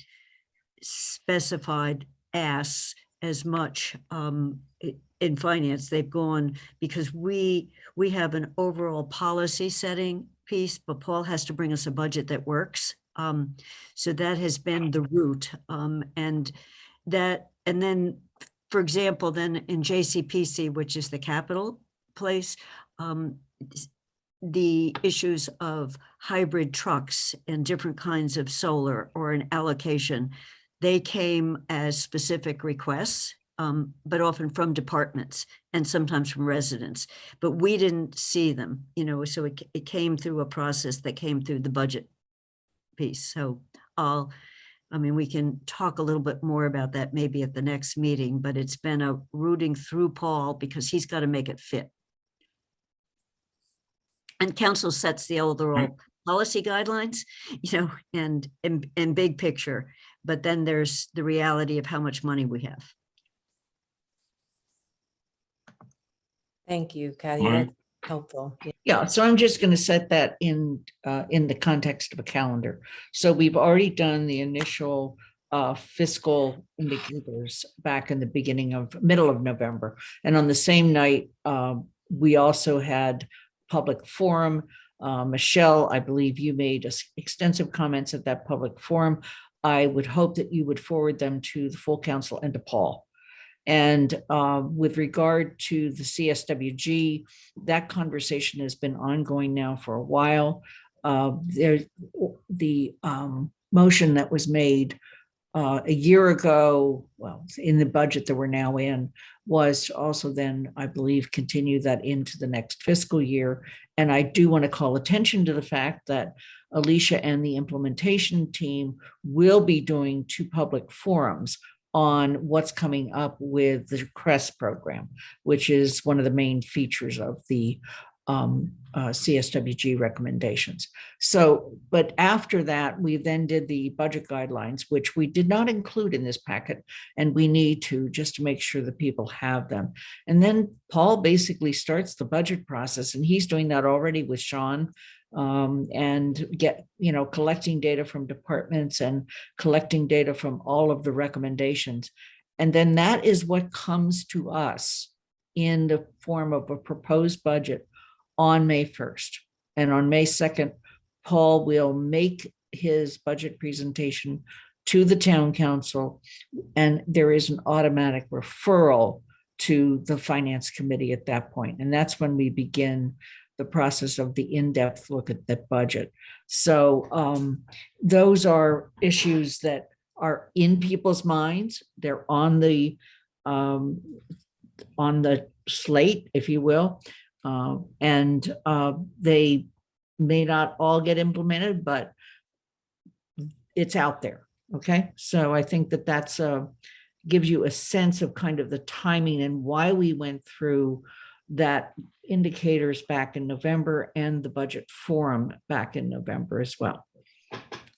specified asks as much in finance. They've gone because we have an overall policy setting piece, but Paul has to bring us a budget that works. So that has been the route. And then, for example, then in JCPC, which is the capital place, the issues of hybrid trucks and different kinds of solar or an allocation, they came as specific requests, but often from departments and sometimes from residents, but we didn't see them, so it came through a process that came through the budget piece. So we can talk a little bit more about that maybe at the next meeting, but it's been a rooting through Paul because he's got to make it fit. And council sets the overall policy guidelines, and big picture, but then there's the reality of how much money we have.
Thank you, Kathy. That's helpful.
Yeah, so I'm just going to set that in the context of a calendar. So we've already done the initial fiscal indicators back in the middle of November. And on the same night, we also had public forum. Michelle, I believe you made extensive comments at that public forum. I would hope that you would forward them to the full council and to Paul. And with regard to the CSWG, that conversation has been ongoing now for a while. The motion that was made a year ago, well, in the budget that we're now in, was also then, I believe, continue that into the next fiscal year. And I do want to call attention to the fact that Alicia and the implementation team will be doing 2 public forums on what's coming up with the CREST program, which is one of the main features of the CSWG recommendations. So, but after that, we then did the budget guidelines, which we did not include in this packet, and we need to just to make sure that people have them. And then Paul basically starts the budget process, and he's doing that already with Sean, and collecting data from departments and collecting data from all of the recommendations. And then that is what comes to us in the form of a proposed budget on May 1st. And on May 2nd, Paul will make his budget presentation to the town council, and there is an automatic referral to the finance committee at that point. And that's when we begin the process of the in-depth look at the budget. So those are issues that are in people's minds. They're on the slate, if you will. And they may not all get implemented, but it's out there. Okay, so I think that that's gives you a sense of kind of the timing and why we went through that indicators back in November and the budget forum back in November as well.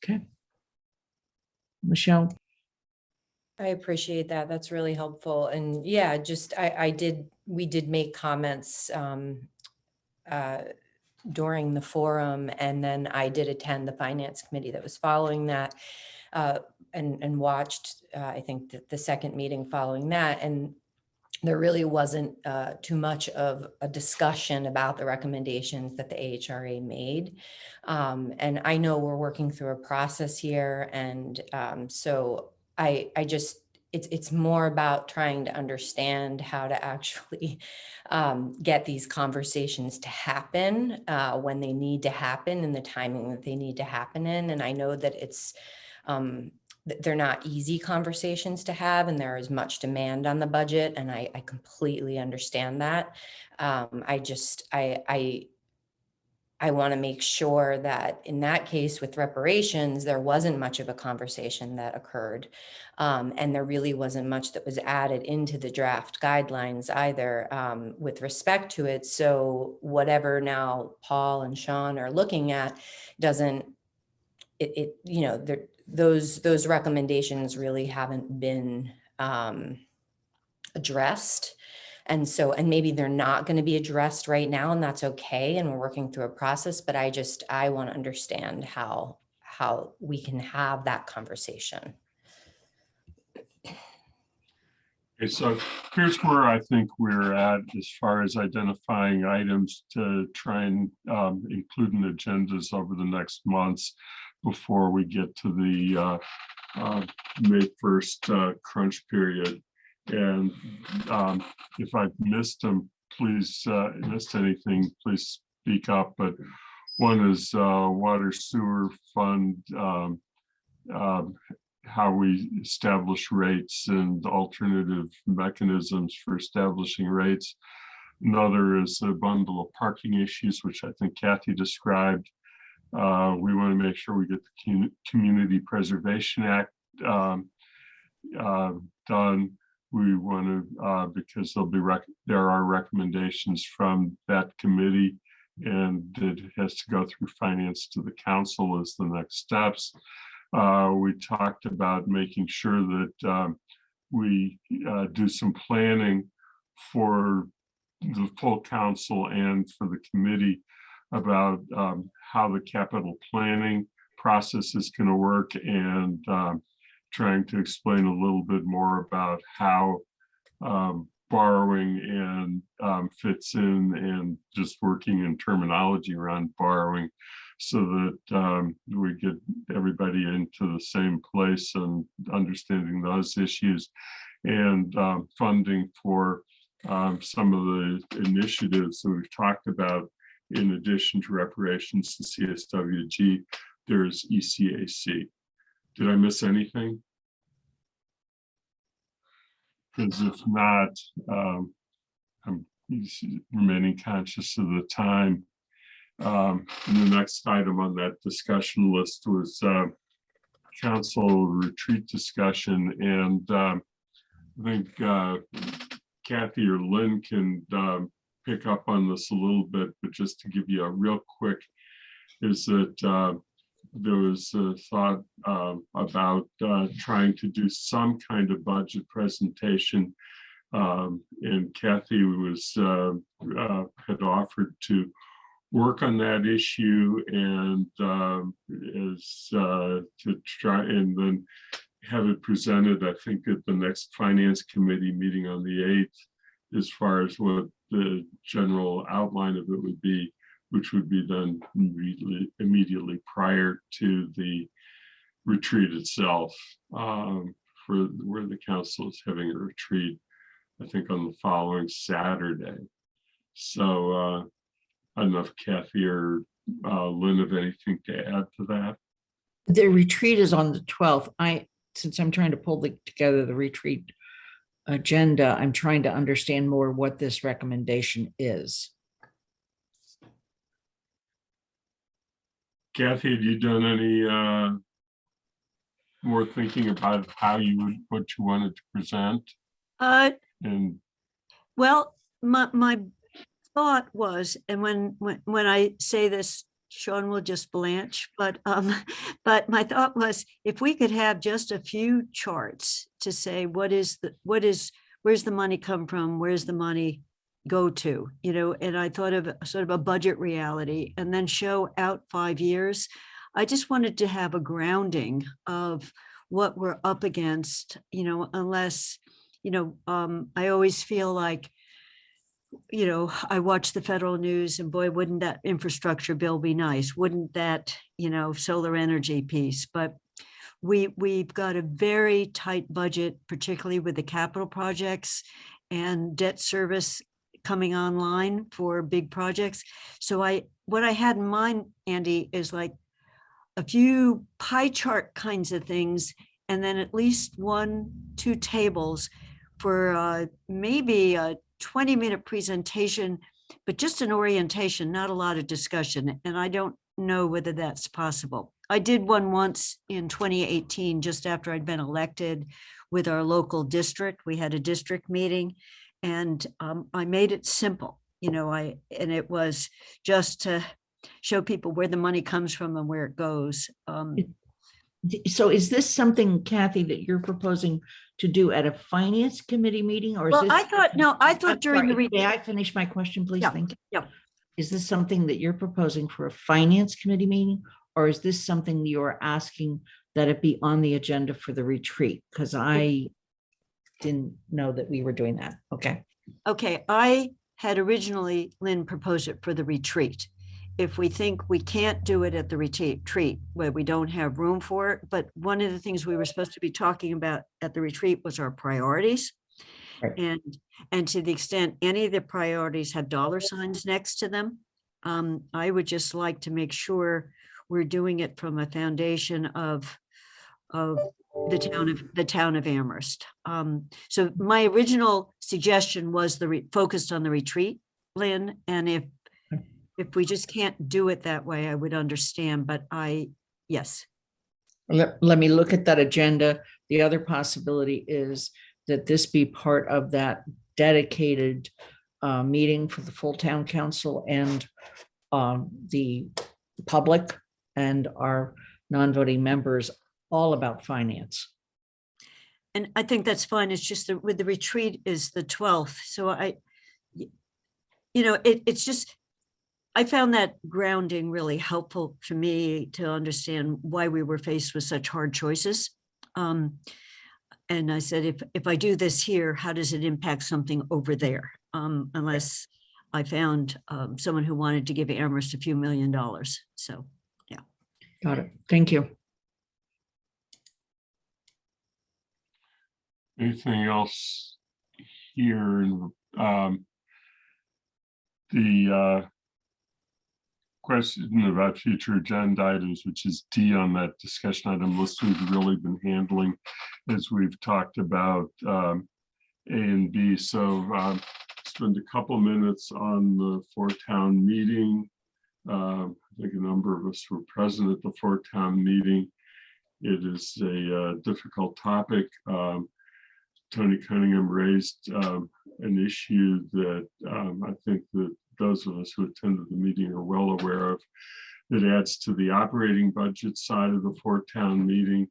Okay. Michelle?
I appreciate that. That's really helpful. And yeah, just we did make comments during the forum, and then I did attend the finance committee that was following that, and watched, I think the second meeting following that. And there really wasn't too much of a discussion about the recommendations that the AHRA made. And I know we're working through a process here. And so I just, it's more about trying to understand how to actually get these conversations to happen when they need to happen, and the timing that they need to happen in. And I know that it's, they're not easy conversations to have, and there is much demand on the budget, and I completely understand that. I want to make sure that in that case with reparations, there wasn't much of a conversation that occurred, and there really wasn't much that was added into the draft guidelines either with respect to it. So whatever now Paul and Sean are looking at doesn't, you know, those recommendations really haven't been addressed. And so, and maybe they're not going to be addressed right now, and that's okay. And we're working through a process, but I want to understand how we can have that conversation.
Okay, so here's where I think we're at as far as identifying items to try and include in agendas over the next months before we get to the May 1st crunch period. And if I've missed them, please, missed anything, please speak up. But one is water sewer fund, how we establish rates and alternative mechanisms for establishing rates. Another is a bundle of parking issues, which I think Kathy described. We want to make sure we get the Community Preservation Act done. We want to, because there are recommendations from that committee, and it has to go through finance to the council as the next steps. We talked about making sure that we do some planning for the full council and for the committee about how the capital planning process is going to work, and trying to explain a little bit more about how borrowing and fits in, and just working in terminology around borrowing, so that we get everybody into the same place and understanding those issues, and funding for some of the initiatives that we've talked about. In addition to reparations to CSWG, there's ECAC. Did I miss anything? Because if not, I'm remaining conscious of the time. And the next item on that discussion list was council retreat discussion. And I think Kathy or Lynn can pick up on this a little bit, but just to give you a real quick, is that there was a thought about trying to do some kind of budget presentation, and Kathy was had offered to work on that issue, and is to try and then have it presented, I think, at the next finance committee meeting on the 8th, as far as what the general outline of it would be, which would be done immediately prior to the retreat itself, for where the council is having a retreat, I think on the following Saturday. So I don't know if Kathy or Lynn have anything to add to that.
The retreat is on the 12th. Since I'm trying to pull together the retreat agenda, I'm trying to understand more what this recommendation is.
Kathy, have you done any more thinking about how you would, what you wanted to present? And
Well, my thought was, and when I say this, Sean will just blanch, but but my thought was, if we could have just a few charts to say where's the money come from, where's the money go to, you know, and I thought of sort of a budget reality, and then show out 5 years. I just wanted to have a grounding of what we're up against, you know, unless, you know, I always feel like, you know, I watch the federal news and boy, wouldn't that infrastructure bill be nice? Wouldn't that, you know, solar energy piece? But we've got a very tight budget, particularly with the capital projects and debt service coming online for big projects. So what I had in mind, Andy, is like a few pie chart kinds of things, and then at least 1-2 tables for maybe a 20-minute presentation, but just an orientation, not a lot of discussion. And I don't know whether that's possible. I did one once in 2018, just after I'd been elected, with our local district. We had a district meeting, and I made it simple, you know, and it was just to show people where the money comes from and where it goes.
So is this something, Kathy, that you're proposing to do at a finance committee meeting, or is
Well,
this?
I thought
I'm
during
sorry,
the.
may I finish my question, please?
Yeah,
Thank you.
yeah.
Is this something that you're proposing for a finance committee meeting, or is this something you're asking that it be on the agenda for the retreat? Because I didn't know that we were doing that. Okay.
Okay, I had originally, Lynn, proposed it for the retreat. If we think we can't do it at the retreat where we don't have room for it, but one of the things we were supposed to be talking about at the retreat was our priorities.
Right.
And to the extent any of the priorities have dollar signs next to them, I would just like to make sure we're doing it from a foundation of the town of Amherst. So my original suggestion was focused on the retreat, Lynn, and if we just can't do it that way, I would understand, but yes.
Let me look at that agenda. The other possibility is that this be part of that dedicated meeting for the full town council and the public and our non-voting members, all about finance.
And I think that's fine. It's just that with the retreat is the 12th. So it's just, I found that grounding really helpful to me to understand why we were faced with such hard choices. And I said, if I do this here, how does it impact something over there? Unless I found someone who wanted to give Amherst a few $1 million. So, yeah.
Got it. Thank you.
anything else here? The question about future agenda items, which is D on that discussion item list, we've really been handling as we've talked about A and B. So spend a couple minutes on the four-town meeting. I think a number of us were present at the four-town meeting. It is a difficult topic. Tony Cunningham raised an issue that I think that those of us who attended the meeting are well aware of, that adds to the operating budget side of the four-town meeting.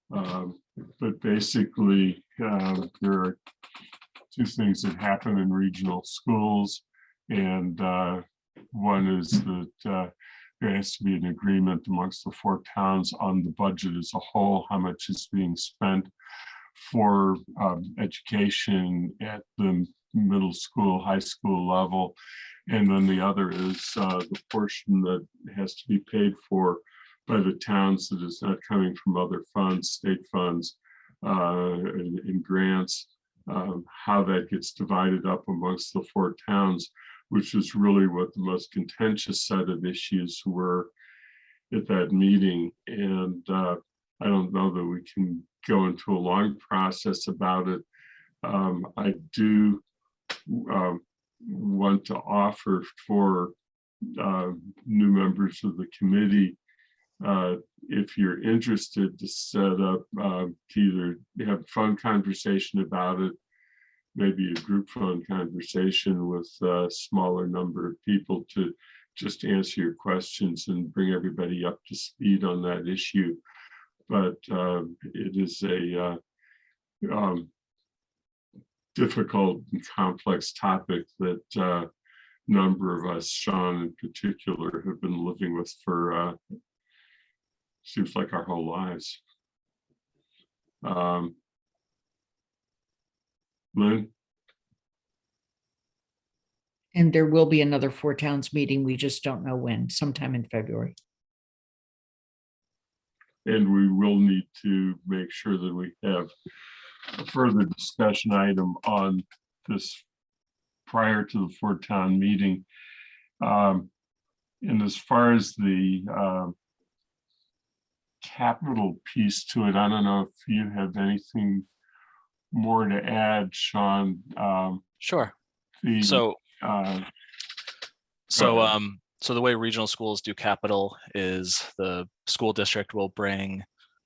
But basically, there are two things that happen in regional schools. And one is that there has to be an agreement amongst the four towns on the budget as a whole, how much is being spent for education at the middle school, high school level. And then the other is the portion that has to be paid for by the towns that is not coming from other funds, state funds, and grants, how that gets divided up amongst the four towns, which is really what the most contentious set of issues were at that meeting. And I don't know that we can go into a long process about it. I do want to offer for new members of the committee if you're interested to set up, to either have a phone conversation about it, maybe a group phone conversation with a smaller number of people to just answer your questions and bring everybody up to speed on that issue. But it is a difficult and complex topic that a number of us, Sean in particular, have been living with for seems like our whole lives. Lynn?
And there will be another Four Towns meeting. We just don't know when, sometime in February.
And we will need to make sure that we have a further discussion item on this prior to the Four Town meeting. And as far as the capital piece to it, I don't know if you have anything more to add, Sean.
Sure. So the way regional schools do capital is the school district will bring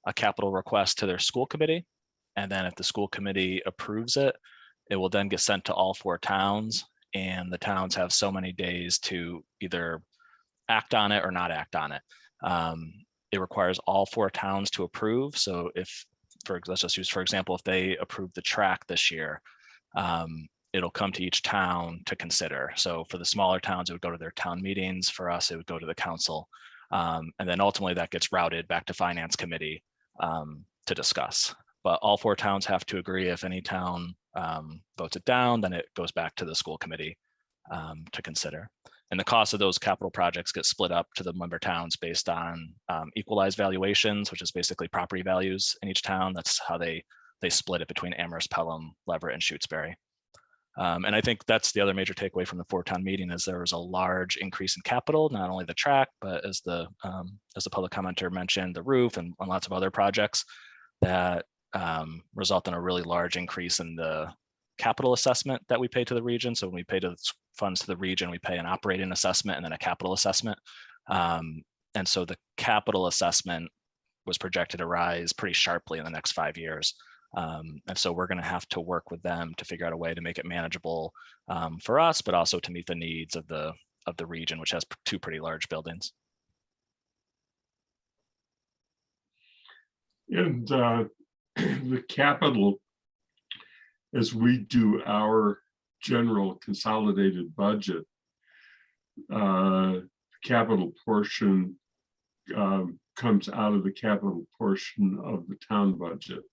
a capital request to their school committee. And then if the school committee approves it, it will then get sent to all 4 towns. And the towns have so many days to either act on it or not act on it. It requires all 4 towns to approve. So let's just use, for example, if they approve the track this year, it'll come to each town to consider. So for the smaller towns, it would go to their town meetings. For us, it would go to the council. And then ultimately that gets routed back to finance committee to discuss. But all 4 towns have to agree. If any town votes it down, then it goes back to the school committee to consider. And the cost of those capital projects get split up to the member towns based on equalized valuations, which is basically property values in each town. That's how they split it between Amherst, Pelham, Leverett, and Shutesbury. And I think that's the other major takeaway from the 4-town meeting is there was a large increase in capital, not only the track, but as the public commenter mentioned, the roof and lots of other projects that result in a really large increase in the capital assessment that we pay to the region. So when we pay to funds to the region, we pay an operating assessment and then a capital assessment. And so the capital assessment was projected to rise pretty sharply in the next 5 years. And so we're going to have to work with them to figure out a way to make it manageable for us, but also to meet the needs of the region, which has 2 pretty large buildings.
And the capital, as we do our general consolidated budget, capital portion comes out of the capital portion of the town budget.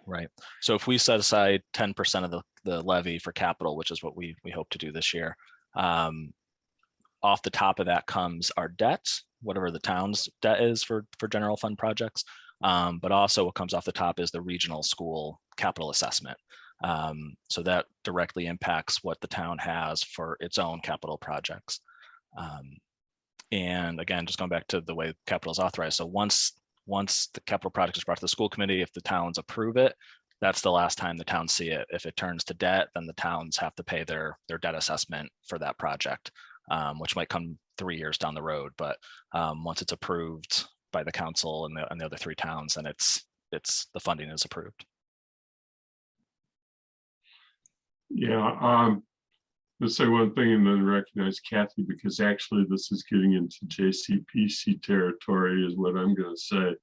Right. So if we set aside 10% of the levy for capital, which is what we hope to do this year, off the top of that comes our debt, whatever the town's debt is for general fund projects. But also what comes off the top is the regional school capital assessment. So that directly impacts what the town has for its own capital projects. And again, just going back to the way capital is authorized. So once the capital project is brought to the school committee, if the towns approve it, that's the last time the towns see it. If it turns to debt, then the towns have to pay their debt assessment for that project, which might come 3 years down the road. But once it's approved by the council and the other 3 towns, then the funding is approved.
Yeah, let's say one thing and then recognize Kathy, because actually this is getting into JCPC territory is what I'm going to say.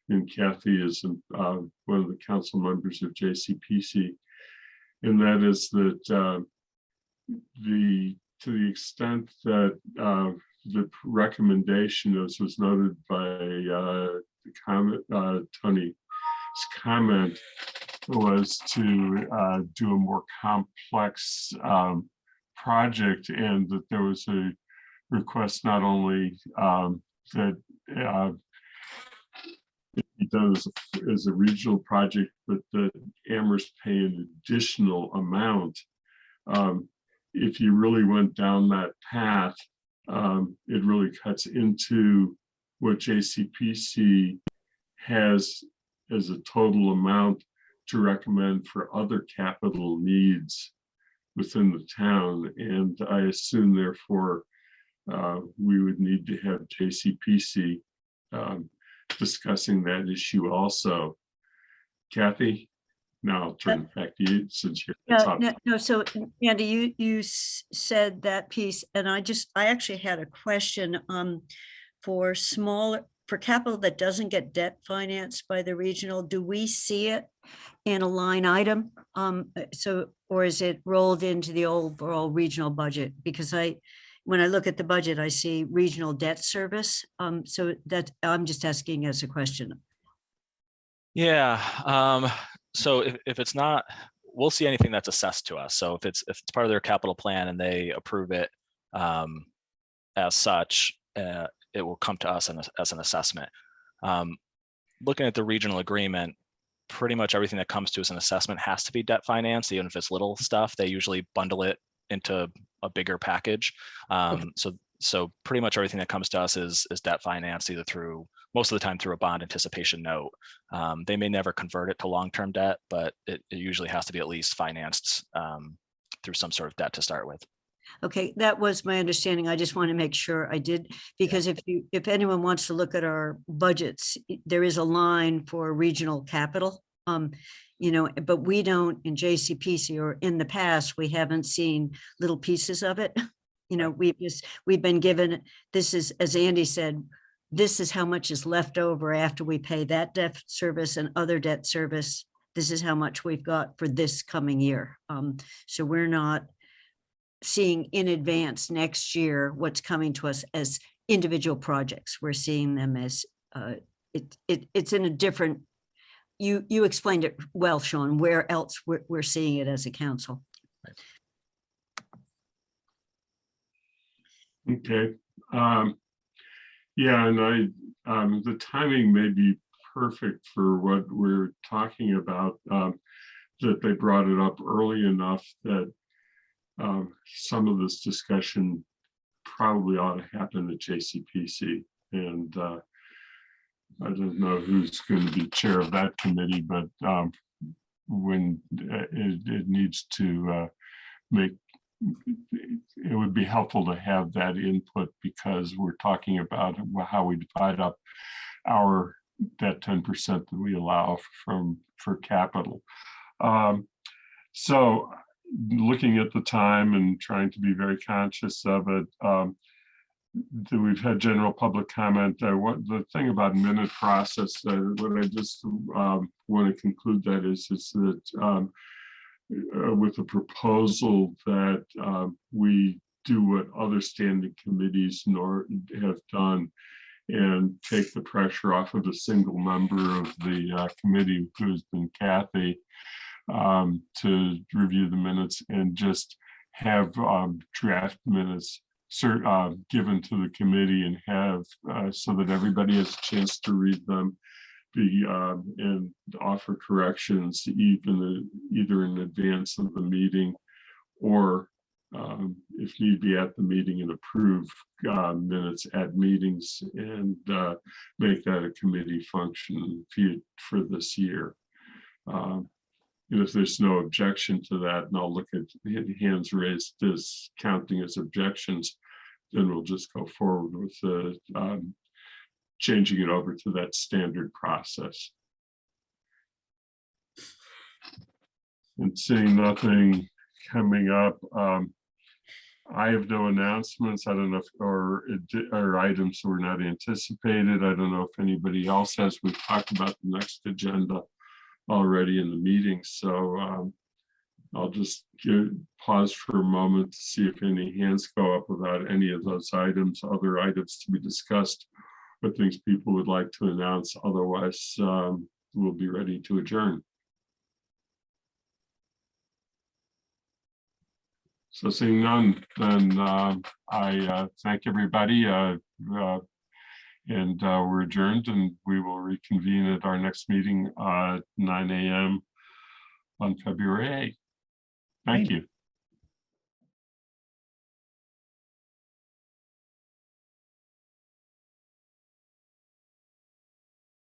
And Kathy is one of the council members of JCPC. And that is that to the extent that the recommendation, as was noted by the Tony's comment, was to do a more complex project, and that there was a request not only that it be done as a regional project, but that Amherst pay an additional amount. If you really went down that path, it really cuts into what JCPC has as a total amount to recommend for other capital needs within the town. And I assume, therefore, we would need to have JCPC discussing that issue also. Kathy, now I'll turn it back to you since you're the top.
No, so Andy, you said that piece, and I actually had a question for capital that doesn't get debt financed by the regional. Do we see it in a line item? Or is it rolled into the overall regional budget? Because when I look at the budget, I see regional debt service. So that I'm just asking as a question.
Yeah. So if it's not, we'll see anything that's assessed to us. So if it's part of their capital plan and they approve it as such, it will come to us as an assessment. Looking at the regional agreement, pretty much everything that comes to us in assessment has to be debt financed, even if it's little stuff. They usually bundle it into a bigger package. So pretty much everything that comes to us is debt financed, either most of the time through a bond anticipation note. They may never convert it to long-term debt, but it usually has to be at least financed through some sort of debt to start with.
Okay, that was my understanding. I just want to make sure I did, because if anyone wants to look at our budgets, there is a line for regional capital. But we don't in JCPC, or in the past, we haven't seen little pieces of it. We've been given, this is, as Andy said, this is how much is left over after we pay that debt service and other debt service. This is how much we've got for this coming year. So we're not seeing in advance next year what's coming to us as individual projects. We're seeing them as it's in a different, you explained it well, Sean, where else we're seeing it as a council.
Okay. Yeah, and the timing may be perfect for what we're talking about, that they brought it up early enough that some of this discussion probably ought to happen at JCPC. And I don't know who's going to be chair of that committee, but when it needs to it would be helpful to have that input, because we're talking about how we divide up that 10% that we allow for capital. So looking at the time and trying to be very conscious of it, we've had general public comment. The thing about minute process, what I just want to conclude that is that with the proposal that we do what other standing committees have done and take the pressure off of a single member of the committee, who's been Kathy, to review the minutes and just have draft minutes given to the committee and have so that everybody has a chance to read them, and offer corrections either in advance of the meeting or if need be at the meeting, and approve minutes at meetings, and make that a committee function for this year. And if there's no objection to that, and I'll look at hands raised as counting as objections, then we'll just go forward with changing it over to that standard process. And seeing nothing coming up, I have no announcements. I don't know if or items were not anticipated. I don't know if anybody else has. We've talked about the next agenda already in the meeting, so I'll just pause for a moment to see if any hands go up about any of those items, other items to be discussed, or things people would like to announce. Otherwise, we'll be ready to adjourn. So seeing none, then I thank everybody, and we're adjourned, and we will reconvene at our next meeting at 9 a.m. on February 8th. Thank you.